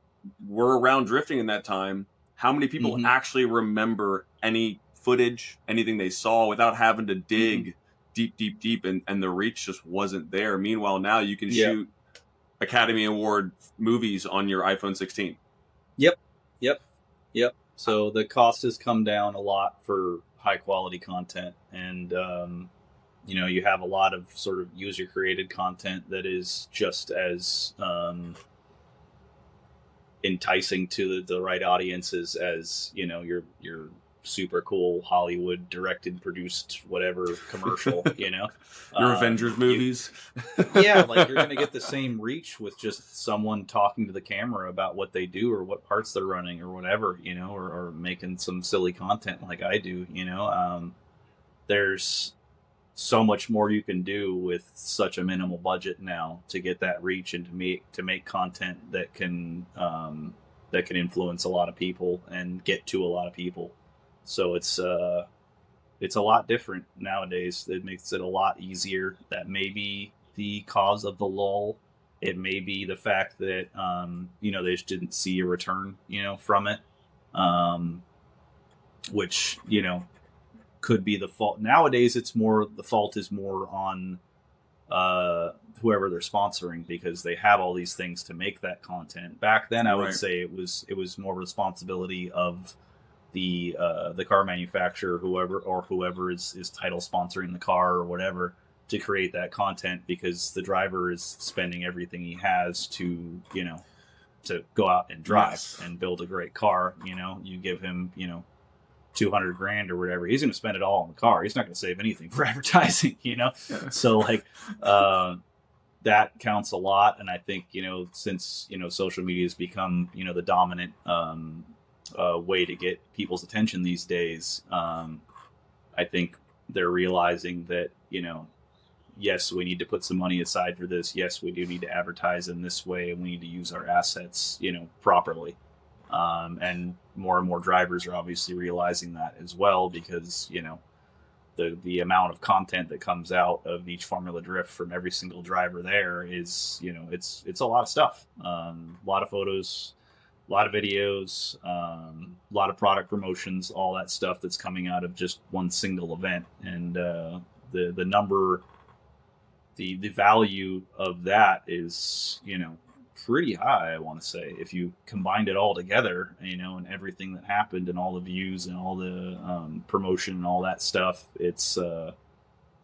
were around drifting in that time, how many people Mm-hmm. actually remember any footage, anything they saw, without having to dig deep, and the reach just wasn't there. Meanwhile, now you can Yeah. shoot Academy Award movies on your iPhone 16. Yep. Yep. Yep. So the cost has come down a lot for high quality content, and you have a lot of sort of user created content that is just as enticing to the right audiences as your super cool Hollywood directed, produced, whatever commercial. Your Avengers movies. Yeah, like you're going to get the same reach with just someone talking to the camera about what they do or what parts they're running or whatever, or making some silly content like I do. There's so much more you can do with such a minimal budget now to get that reach and to make content that can influence a lot of people and get to a lot of people. So it's a lot different nowadays. It makes it a lot easier. That may be the cause of the lull. It may be the fact that they just didn't see a return from it, which could be the fault. Nowadays, the fault is more on whoever they're sponsoring, because they have all these things to make that content. Back then, I would say it was more responsibility of the car manufacturer, whoever is title sponsoring the car or whatever, to create that content, because the driver is spending everything he has to to go out and drive and build a great car. You give him $200,000 or whatever, he's going to spend it all on the car. He's not going to save anything for advertising. So like that counts a lot. And I think since social media has become the dominant way to get people's attention these days, I think they're realizing that yes, we need to put some money aside for this. Yes, we do need to advertise in this way, and we need to use our assets properly. And more drivers are obviously realizing that as well, because the amount of content that comes out of each Formula Drift from every single driver there is it's a lot of stuff, a lot of photos, a lot of videos, a lot of product promotions, all that stuff that's coming out of just one single event. And the number, the value of that is pretty high, I want to say, if you combined it all together, and everything that happened and all the views and all the promotion and all that stuff. It's a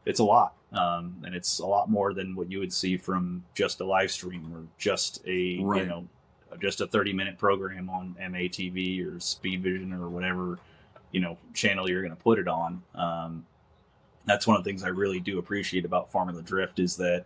lot, and it's a lot more than what you would see from just a live stream or just a just a 30-minute program on MATV or Speed Vision or whatever channel you're going to put it on. That's one of the things I really do appreciate about Formula Drift, is that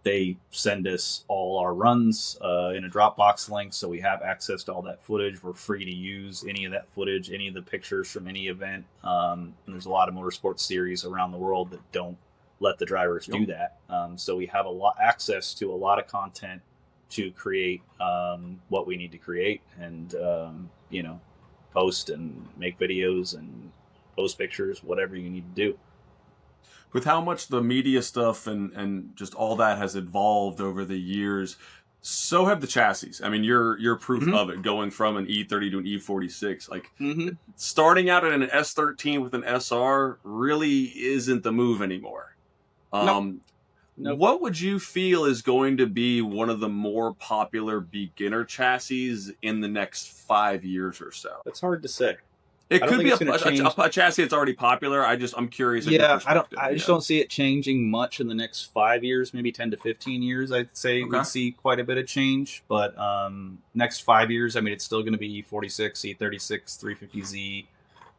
they send us all our runs in a Dropbox link, so we have access to all that footage. We're free to use any of that footage, any of the pictures from any event. And there's a lot of motorsports series around the world that don't let the drivers do that. So we have access to a lot of content to create what we need to create, and post and make videos and post pictures, whatever you need to do. With how much the media stuff and just all that has evolved over the years, So have the chassis. I mean, you're proof Mm-hmm. of it. Going from an E30 to an E46, like Mm-hmm. starting out at an S13 with an SR really isn't the move anymore. Nope. Um, Nope. what would you feel is going to be one of the more popular beginner chassis in the next 5 years or so? That's hard to say. It I don't could think be it's going to change. a chassis that's already popular. I'm curious of your Yeah, I don't. perspective. I just Yeah. don't see it changing much in the next 5 years, maybe 10 to 15 years. I'd say Okay. we'd see quite a bit of change, but next 5 years, I mean, it's still going to be E46, E36, 350Z.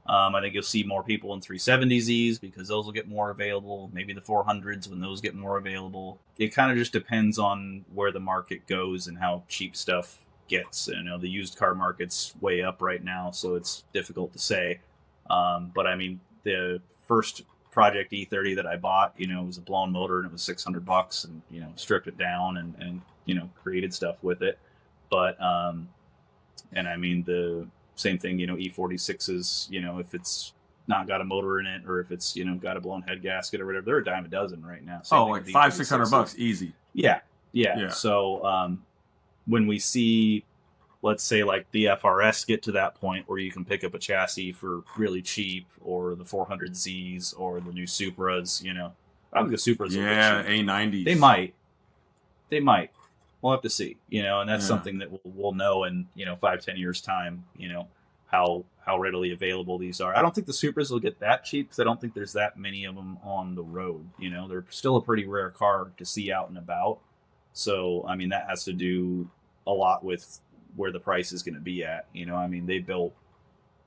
I think you'll see more people in 370Zs because those will get more available. Maybe the 400s when those get more available. It kind of just depends on where the market goes and how cheap stuff gets. You know, the used car market's way up right now, so it's difficult to say. But I mean, the first Project E30 that I bought, you know, it was a blown motor and it was $600, and you know, stripped it down and you know, created stuff with it. But and I mean the same thing, you know, E46s, you know, if it's not got a motor in it or if it's, you know, got a blown head gasket or whatever, they're a dime a dozen right now. Same Oh, thing like with $500-600 easy. Yeah. Yeah. Yeah. So when we see, let's say, like the FRS get to that point where you can pick up a chassis for really cheap, or the 400Zs or the new Supras, you know, I think the Supras will Yeah, get cheap. A90s. They might. We'll have to see, you know, and that's Yeah. something that we'll know in, you know, 5-10 years time, you know, how readily available these are. I don't think the Supras will get that cheap because I don't think there's that many of them on the road. You know, they're still a pretty rare car to see out and about. So I mean, that has to do a lot with where the price is going to be at. You know, I mean, they built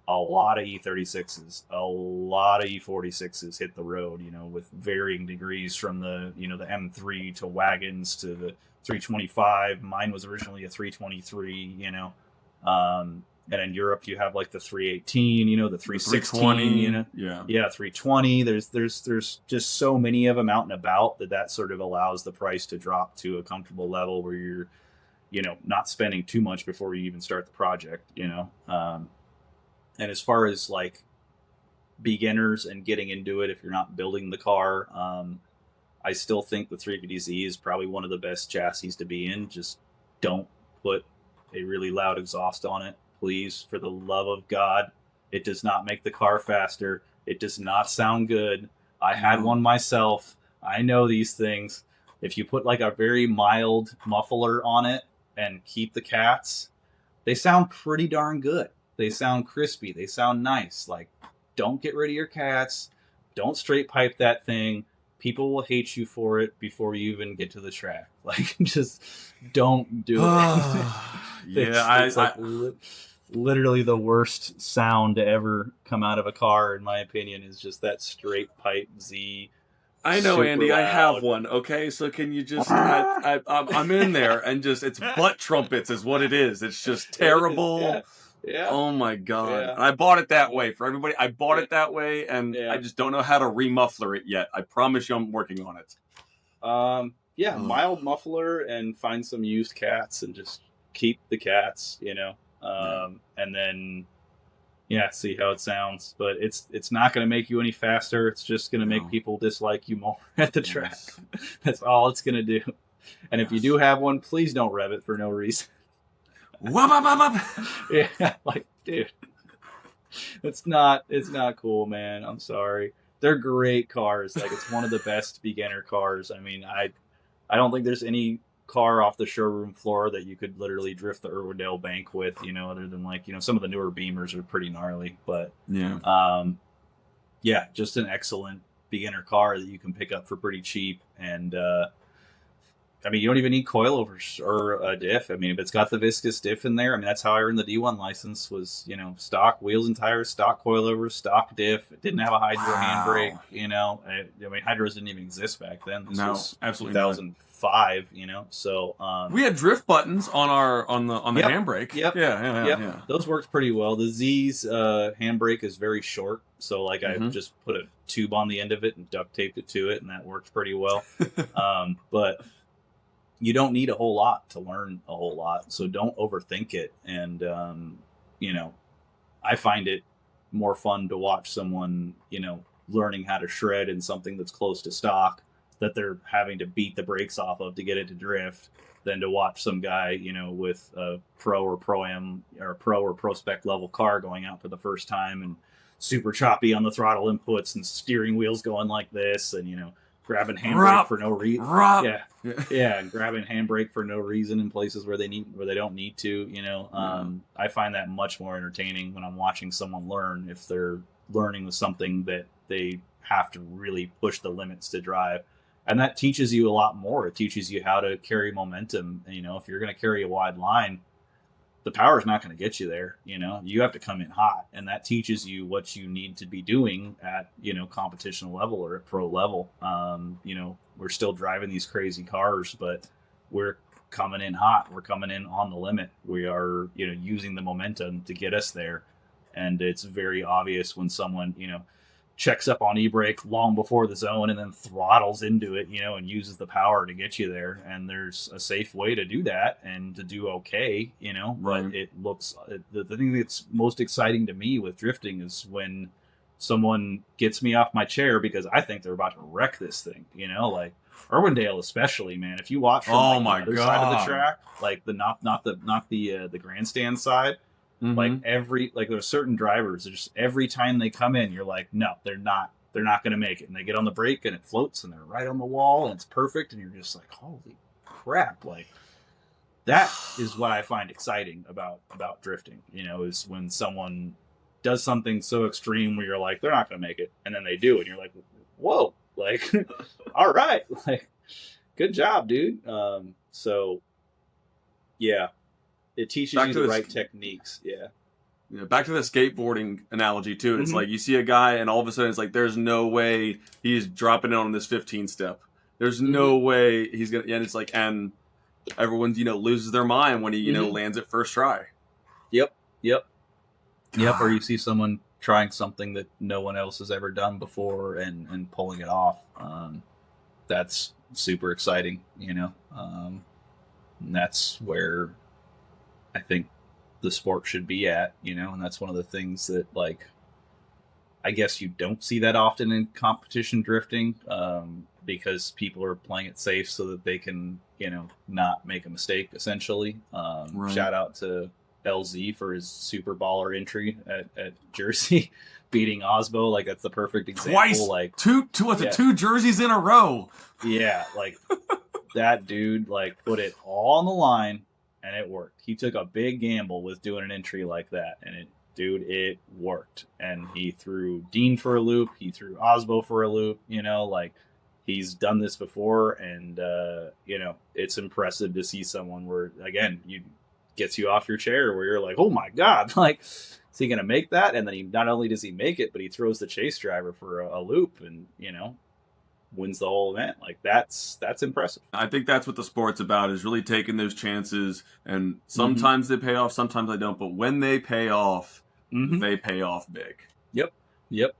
a lot of E36s, a lot of E46s hit the road, you know, with varying degrees from the, you know, the M3 to wagons to the 325. Mine was originally a 323, you know. And in Europe, you have like the 318, you know, the 316, you know. Yeah, 320. There's just so many of them out and about that sort of allows the price to drop to a comfortable level where you're, you know, not spending too much before you even start the project, you know. And as far as like beginners and getting into it, if you're not building the car, I still think the 350Z is probably one of the best chassis to be in. Just don't put a really loud exhaust on it, please, for the love of God. It does not make the car faster. It does not sound good. I had one myself. I know these things. If you put like a very mild muffler on it and keep the cats, they sound pretty darn good. They sound crispy. They sound nice. Like, don't get rid of your cats. Don't straight pipe that thing. People will hate you for it before you even get to the track. Like, just don't do it. It's like literally the worst sound to ever come out of a car, in my opinion, is just that straight pipe Z. I know, Andy. Loud. I have one. Okay, so can you just? I'm in there, and just it's butt trumpets is what it is. It's just terrible. Yeah. Yeah. Oh my god! Yeah. And I bought it that way for everybody. I bought it that way, and I just don't know how to remuffler it yet. I promise you, I'm working on it. Mild muffler and find some used cats and just keep the cats, you know. And then see how it sounds. But it's not going to make you any faster. It's just going to make people dislike you more at the track. Yes. That's all it's going to do. And if you do have one, please don't rev it for no reason. Yeah, like, dude, it's not cool, man. I'm sorry. They're great cars. Like, it's one of the best beginner cars. I mean, I don't think there's any car off the showroom floor that you could literally drift the Irwindale bank with, you know, other than like, you know, some of the newer Beamers are pretty gnarly, but just an excellent beginner car that you can pick up for pretty cheap. And I mean, you don't even need coilovers or a diff. I mean, if it's got the viscous diff in there, I mean, that's how I earned the D1 license, was, you know, stock wheels and tires, stock coilovers, stock diff. It didn't have a hydro handbrake, you know. I mean, hydros didn't even exist back then. This was absolutely 2005, you know. So we had drift buttons on the handbrake. Yep. Yeah. Those worked pretty well. The Z's handbrake is very short, so like I just put a tube on the end of it and duct taped it to it, and that worked pretty well. But you don't need a whole lot to learn a whole lot, so don't overthink it. And you know, I find it more fun to watch someone, you know, learning how to shred in something that's close to stock that they're having to beat the brakes off of to get it to drift, than to watch some guy, you know, with a pro or pro-am or pro or pro spec level car going out for the first time and super choppy on the throttle inputs and steering wheels going like this, and, you know, grabbing handbrake for no reason. Yeah. Yeah, and grabbing handbrake for no reason in places where they don't need to, you know. I find that much more entertaining when I'm watching someone learn, if they're learning with something that they have to really push the limits to drive. And that teaches you a lot more. It teaches you how to carry momentum. You know, if you're going to carry a wide line, the power is not going to get you there. You know, you have to come in hot, and that teaches you what you need to be doing at, you know, competition level or at pro level. You know, we're still driving these crazy cars, but we're coming in hot. We're coming in on the limit. We are, you know, using the momentum to get us there. And it's very obvious when someone, you know, checks up on e-brake long before the zone and then throttles into it, you know, and uses the power to get you there. And there's a safe way to do that and to do okay, you know. But it looks, the thing that's most exciting to me with drifting is when someone gets me off my chair because I think they're about to wreck this thing, you know, like Irwindale especially, man. If you watch from the other side of the track, like the not the grandstand side, like there's certain drivers that just every time they come in, you're like, no, they're not going to make it. And they get on the brake and it floats and they're right on the wall and it's perfect. And you're just like, holy crap. Like, that is what I find exciting about drifting, you know, is when someone does something so extreme where you're like, they're not going to make it. And then they do. And you're like, whoa, like, all right. Like, good job, dude. So yeah. It teaches you the right techniques. Yeah. Back to the skateboarding analogy too. It's like you see a guy and all of a sudden it's like there's no way he's dropping it on this 15 step. There's no way he's gonna. And it's like, and everyone, you know, loses their mind when he, you know, lands it first try. Yep. Or you see someone trying something that no one else has ever done before and pulling it off. That's super exciting, you know. And that's where I think the sport should be at, you know, and that's one of the things that, like, I guess you don't see that often in competition drifting, because people are playing it safe so that they can, you know, not make a mistake, essentially. Shout out to LZ for his super baller entry at Jersey, beating Osbo. Like, that's the perfect example. Twice, like two jerseys in a row. Yeah, like that dude, like, put it all on the line. And it worked. He took a big gamble with doing an entry like that. And it worked. And he threw Dean for a loop. He threw Osbo for a loop. You know, like, he's done this before. And, you know, it's impressive to see someone where, again, gets you off your chair where you're like, oh my God, like, is he going to make that? And then not only does he make it, but he throws the chase driver for a loop and, you know, wins the whole event. Like, that's impressive. I think that's what the sport's about, is really taking those chances, and sometimes they pay off, sometimes they don't, but when they pay off, they pay off big. Yep.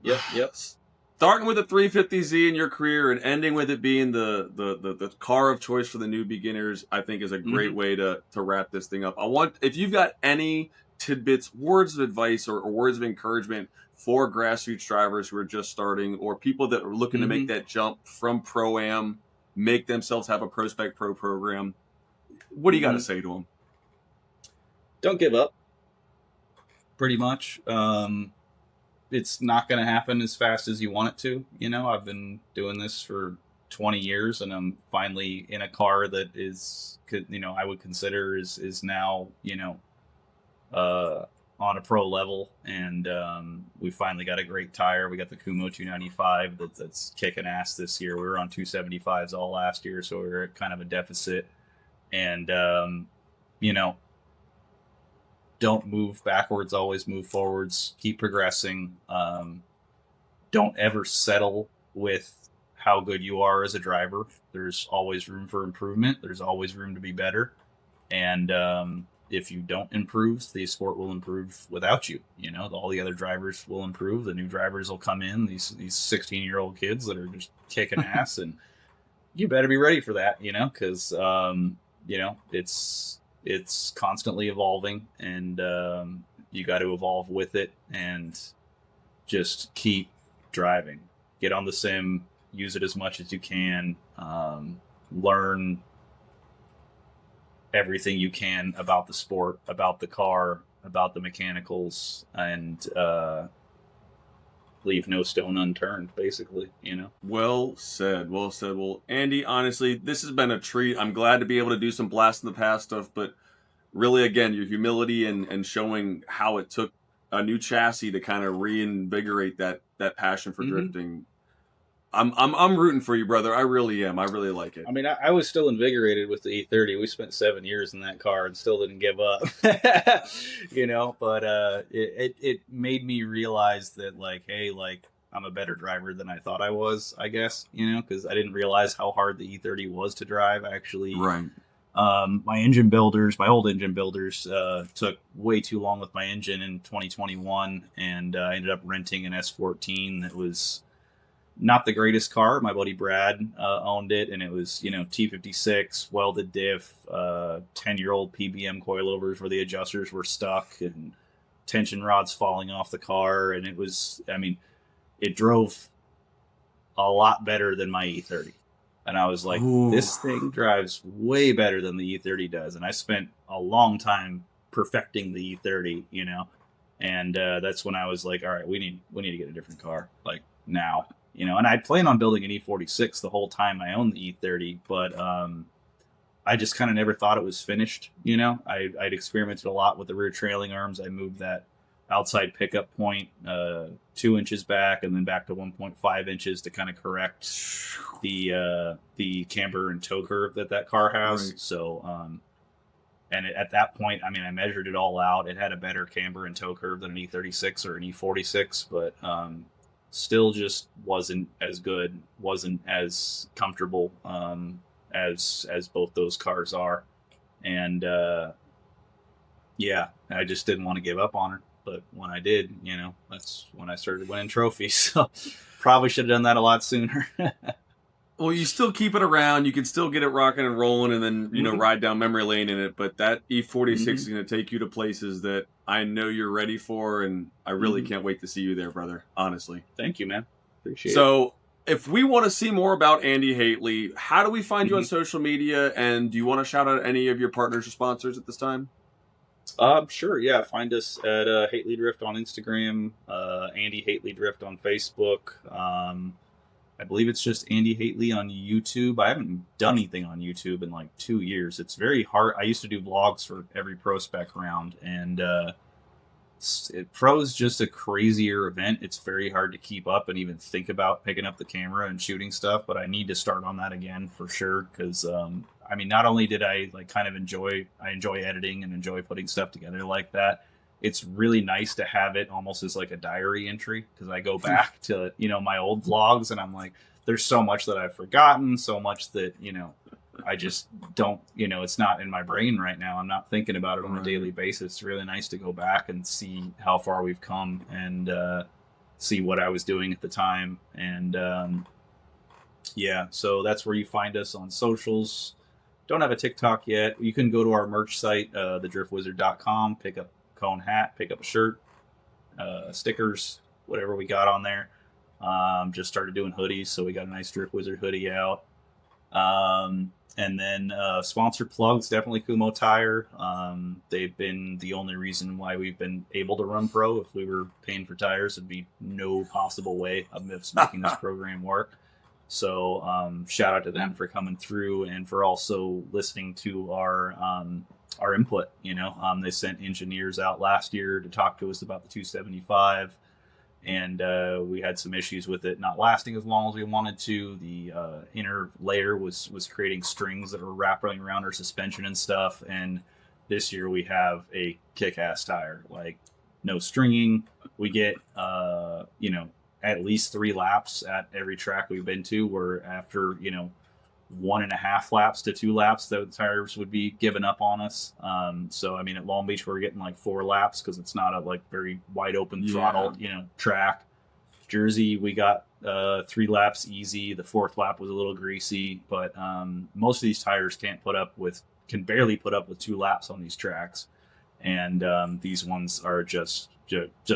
Starting with the 350Z in your career and ending with it being the car of choice for the new beginners, I think is a great way to wrap this thing up. If you've got any tidbits, words of advice or words of encouragement for grassroots drivers who are just starting, or people that are looking to make that jump from Pro-Am, make themselves have a Pro Spec Pro program, what do you got to say to them? Don't give up. Pretty much. It's not going to happen as fast as you want it to. You know, I've been doing this for 20 years and I'm finally in a car that is, you know, I would consider is now, you know, on a pro level, and we finally got a great tire. We got the Kumo 295 that's kicking ass this year. We were on 275s all last year, so we were at kind of a deficit. And you know, don't move backwards, always move forwards. Keep progressing. Don't ever settle with how good you are as a driver. There's always room for improvement. There's always room to be better. And if you don't improve, the sport will improve without you. You know, all the other drivers will improve. The new drivers will come in, these 16-year-old kids that are just kicking ass, and you better be ready for that, you know, because, you know, it's constantly evolving, and you got to evolve with it and just keep driving. Get on the sim, use it as much as you can, learn everything you can about the sport, about the car, about the mechanicals, and leave no stone unturned, basically, you know? Well said. Well said. Well, Andy, honestly, this has been a treat. I'm glad to be able to do some blast in the past stuff, but really, again, your humility and showing how it took a new chassis to kind of reinvigorate that passion for Hmm. drifting. I'm rooting for you, brother. I really am. I really like it. I mean, I was still invigorated with the E30. We spent 7 years in that car and still didn't give up, you know. But it made me realize that, like, hey, like, I'm a better driver than I thought I was. I guess, you know, because I didn't realize how hard the E30 was to drive. Actually, Right. my old engine builders, took way too long with my engine in 2021, and I ended up renting an S14 that was not the greatest car. My buddy Brad owned it, and it was, you know, T56 welded diff, 10-year-old PBM coilovers where the adjusters were stuck and tension rods falling off the car, and it was, I mean, it drove a lot better than my E30. And I was like, Ooh. this thing drives way better than the E30 does. And I spent a long time perfecting the E30, you know. And that's when I was like, all right, we need to get a different car, like, now, you know. And I plan on building an E46 the whole time I own the E30, but I just kind of never thought it was finished, you know. I'd experimented a lot with the rear trailing arms. I moved that outside pickup point 2 inches back, and then back to 1.5 inches to kind of correct the camber and toe curve that car has. Right. So and at that point, I mean, I measured it all out. It had a better camber and toe curve than an E36 or an E46, but still just wasn't as good, wasn't as comfortable as both those cars are. And yeah, I just didn't want to give up on her. But when I did, you know, that's when I started winning trophies. So probably should have done that a lot sooner. Well, you still keep it around. You can still get it rocking and rolling, and then Hmm. ride down memory lane in it. But that E46 Hmm. is going to take you to places that I know you're ready for, and I really Hmm. can't wait to see you there, brother. Honestly. Thank you, man. Appreciate it. So, if we want to see more about Andy Hately, how do we find you on Hmm. social media? And do you want to shout out any of your partners or sponsors at this time? Sure. Yeah. Find us at Hately Drift on Instagram, Andy Hately Drift on Facebook. I believe it's just Andy Hately on YouTube. I haven't done anything on YouTube in like 2 years. It's very hard. I used to do vlogs for every pro spec round, and pro is just a crazier event. It's very hard to keep up and even think about picking up the camera and shooting stuff. But I need to start on that again for sure, because I mean, not only did I like kind of enjoy editing and enjoy putting stuff together like that. It's really nice to have it almost as like a diary entry, because I go back to, you know, my old vlogs, and I'm like, there's so much that I've forgotten, so much that, you know, I just don't, you know, it's not in my brain right now. I'm not thinking about it on a daily Right. basis. It's really nice to go back and see how far we've come, and see what I was doing at the time. And yeah, so that's where you find us on socials. Don't have a TikTok yet. You can go to our merch site, thedriftwizard.com, pick up a cone hat, pick up a shirt, stickers, whatever we got on there. Just started doing hoodies, so we got a nice Drift Wizard hoodie out. And then sponsor plugs, definitely Kumo Tire. They've been the only reason why we've been able to run pro. If we were paying for tires, there'd be no possible way of us making this program work. So shout out to them for coming through and for also listening to our input. You know, they sent engineers out last year to talk to us about the 275, and we had some issues with it not lasting as long as we wanted to. The inner layer was creating strings that were wrapping around our suspension and stuff. And this year we have a kick-ass tire, like no stringing. We get you know, at least 3 laps at every track we've been to, where after, you know, 1.5 laps to 2 laps, the tires would be giving up on us. So I mean, at Long Beach, we're getting like 4 laps because it's not a like very wide open Yeah. throttle, you know, track. Jersey, we got 3 laps easy. The fourth lap was a little greasy, but most of these tires can barely put up with 2 laps on these tracks, and these ones are just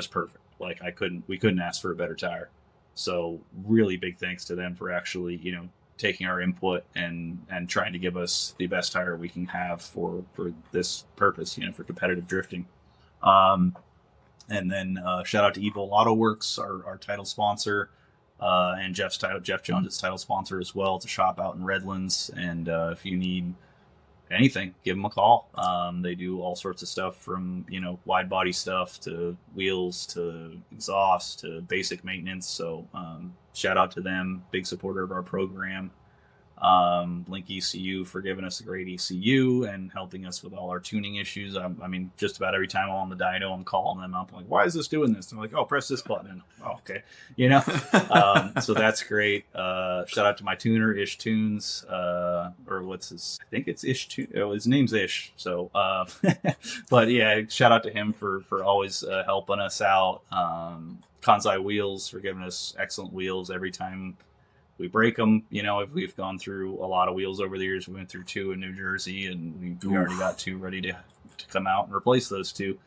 perfect. Like we couldn't ask for a better tire. So really big thanks to them for actually, you know, taking our input and trying to give us the best tire we can have for this purpose, for competitive drifting. And then shout out to Evil Auto Works, our title sponsor, and Jeff Jones' title sponsor as well. It's a shop out in Redlands, and if you need anything, give them a call. They do all sorts of stuff from wide body stuff to wheels to exhaust to basic maintenance. So shout out to them, big supporter of our program. Link ECU for giving us a great ECU and helping us with all our tuning issues. I mean, just about every time I'm on the dyno, I'm calling them up. I'm like, why is this doing this? And they're like, oh, press this button. And, oh, okay. So that's great. Shout out to my tuner, Ish Tunes, or what's his, I think it's Ish Tunes. Oh, his name's Ish. So, but yeah, shout out to him for always helping us out. Kansai Wheels for giving us excellent wheels every time we break them. If we've gone through a lot of wheels over the years, we went through 2 in New Jersey, and we already got 2 ready to come out and replace those 2.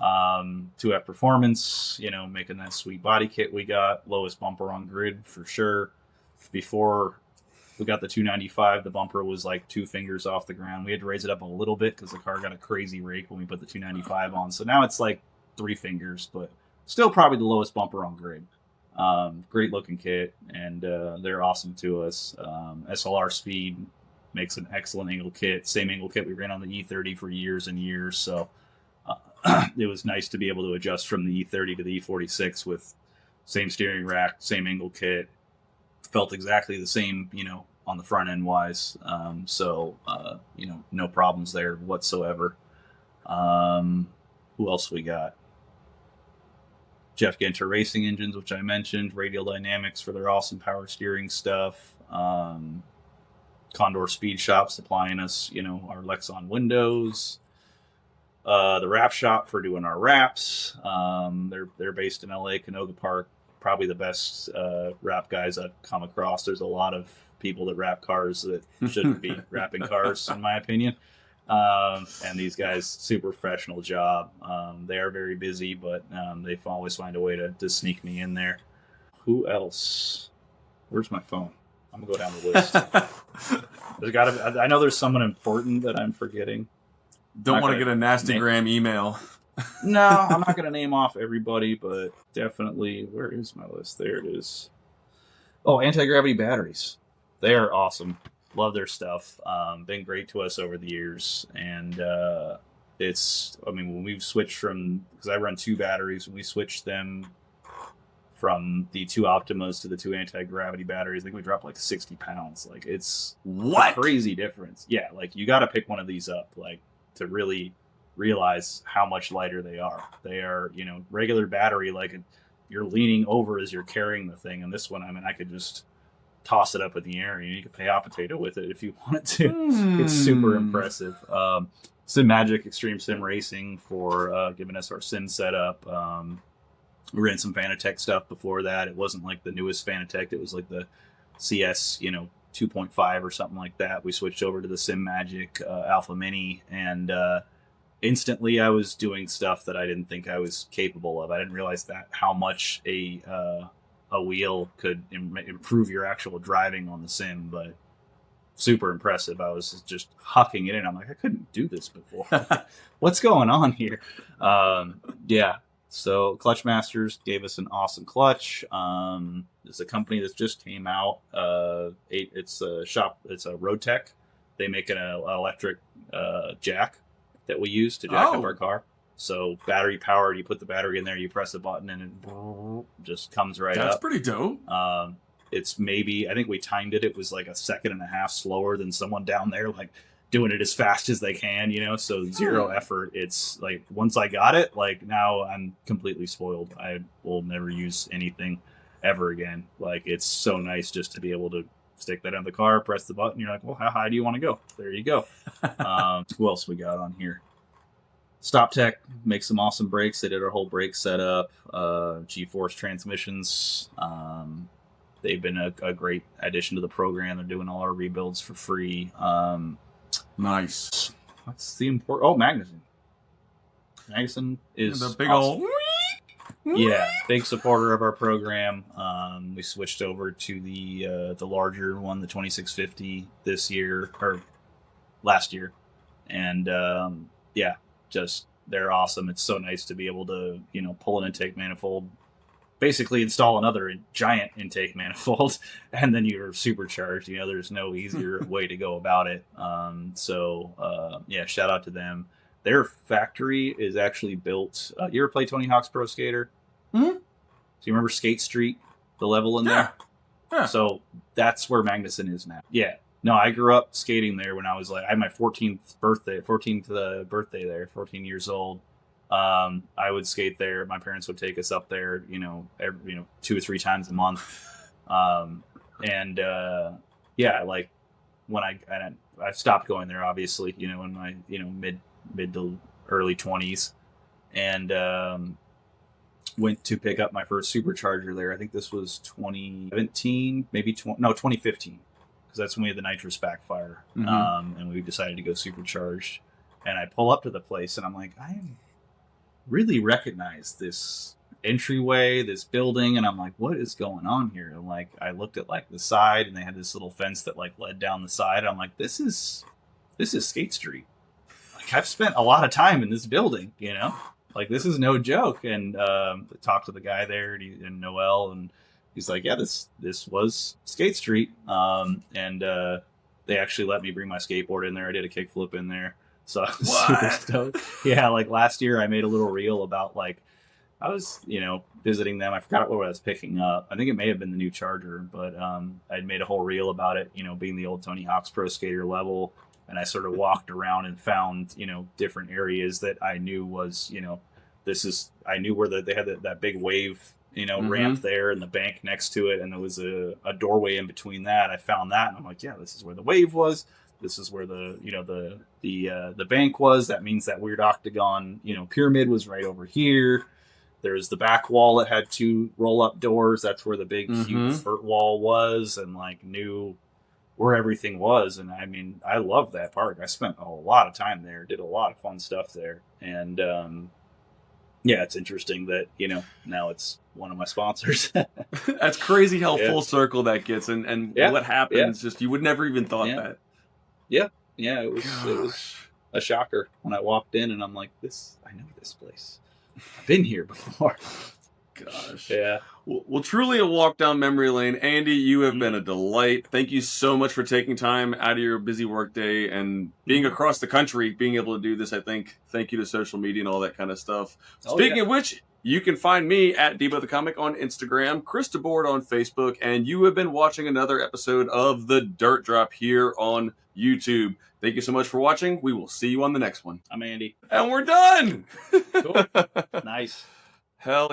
2F Performance, making that sweet body kit we got. Lowest bumper on grid for sure. Before we got the 295, the bumper was like 2 fingers off the ground. We had to raise it up a little bit because the car got a crazy rake when we put the 295 on. So now it's like 3 fingers, but still probably the lowest bumper on grid. Great looking kit, and they're awesome to us. SLR Speed makes an excellent angle kit. Same angle kit we ran on the E30 for years and years. So it was nice to be able to adjust from the E30 to the E46 with same steering rack, same angle kit. Felt exactly the same, on the front end wise. So no problems there whatsoever. Who else we got? Jeff Genter Racing Engines, which I mentioned. Radial Dynamics for their awesome power steering stuff. Condor Speed Shop supplying us, our Lexon windows. The Wrap Shop for doing our wraps. They're based in LA, Canoga Park. Probably the best wrap guys I've come across. There's a lot of people that wrap cars that shouldn't be wrapping cars, in my opinion. And these guys, super professional job. They are very busy, but they always find a way to sneak me in there. Who else? Where's my phone? I'm gonna go down the list. I know there's someone important that I'm forgetting. Don't want to get a nasty gram email. No, I'm not gonna name off everybody, but definitely, where is my list? There it is. Oh, anti-gravity batteries. They are awesome. Love their stuff. Been great to us over the years. And when we've switched because I run 2 batteries, when we switched them from the 2 Optimas to the 2 anti-gravity batteries, I think we dropped like 60 pounds. Like, it's a crazy difference. Yeah, like, you got to pick one of these up, like, to really realize how much lighter they are. They are, regular battery, like, you're leaning over as you're carrying the thing. And this one, I could just toss it up in the air, and you can play hot potato with it if you wanted to. It's super impressive. Sim Magic Extreme Sim Racing for giving us our sim setup. We ran some Fanatec stuff before that. It wasn't like the newest Fanatec. It was like the CS, 2.5 or something like that. We switched over to the Sim Magic Alpha Mini, and instantly I was doing stuff that I didn't think I was capable of. I didn't realize how much a wheel could improve your actual driving on the sim, but super impressive. I was just hucking it in. I'm like, I couldn't do this before. What's going on here? Yeah. So Clutch Masters gave us an awesome clutch. It's a company that just came out. It's a shop. It's a Road Tech. They make an electric jack that we use to jack up our car. So battery powered, you put the battery in there, you press a button, and it just comes right up. That's pretty dope. It's I think we timed it. It was like a 1.5 seconds slower than someone down there, like doing it as fast as they can, so 0 effort. It's like, once I got it, like, now I'm completely spoiled. I will never use anything ever again. Like, it's so nice just to be able to stick that in the car, press the button. You're like, well, how high do you want to go? There you go. Who else we got on here? Stop Tech makes some awesome brakes. They did our whole brake setup. G-Force transmissions. They've been a great addition to the program. They're doing all our rebuilds for free. Nice. What's the important? Oh, Magnuson. Magnuson is the big awesome. old. Yeah, big supporter of our program. We switched over to the larger one, the 2650, this year or last year, and yeah, just they're awesome. It's so nice to be able to pull an intake manifold, basically install another giant intake manifold, and then you're supercharged. There's no easier way to go about it. Yeah, shout out to them. Their factory is actually built. You ever play Tony Hawk's Pro Skater? Mm-hmm. So you remember Skate Street, the level in Yeah. there? Yeah. So that's where Magnuson is now. Yeah. No, I grew up skating there when I was I had my 14th birthday there, 14 years old. I would skate there. My parents would take us up there, every, 2 or 3 times a month. And yeah, like when I stopped going there, obviously, in my, mid to early 20s, and went to pick up my first supercharger there. I think this was 2017, maybe 2015, because that's when we had the nitrous backfire. Mm-hmm. And we decided to go supercharged. And I pull up to the place, and I'm like, I really recognize this entryway, this building, and I'm like, what is going on here? And I looked at the side, and they had this little fence that led down the side. I'm like, this is Skate Street. I've spent a lot of time in this building, this is no joke. And talked to the guy there, and Noel, and he's like, yeah, this was Skate Street. And they actually let me bring my skateboard in there. I did a kickflip in there. So I was super stoked. Yeah, last year I made a little reel about I was, visiting them. I forgot what I was picking up. I think it may have been the new Charger, but I'd made a whole reel about it, being the old Tony Hawk's Pro Skater level. And I sort of walked around and found, different areas that I knew was, I knew where they had that big wave, Mm-hmm. ramp there, and the bank next to it. And there was a doorway in between that. I found that, and I'm like, yeah, this is where the wave was. This is where the bank was. That means that weird octagon, pyramid was right over here. There's the back wall that had 2 roll-up doors. That's where the big, huge vert wall was, and knew where everything was. And I mean, I love that park. I spent a lot of time there, did a lot of fun stuff there. And yeah, it's interesting that, now it's one of my sponsors. That's crazy how full circle that gets, and what happens. Just you would never even thought that. Yeah. It was a shocker when I walked in, and I'm like, I know this place. I've been here before. Gosh. Yeah. Well, truly a walk down memory lane. Andy, you have been a delight. Thank you so much for taking time out of your busy workday and being across the country, being able to do this. I think. Thank you to social media and all that kind of stuff. Speaking of which, you can find me at Debo the Comic on Instagram, Chris DeBoard on Facebook, and you have been watching another episode of The Dirt Drop here on YouTube. Thank you so much for watching. We will see you on the next one. I'm Andy. And we're done! Cool. Nice. Hell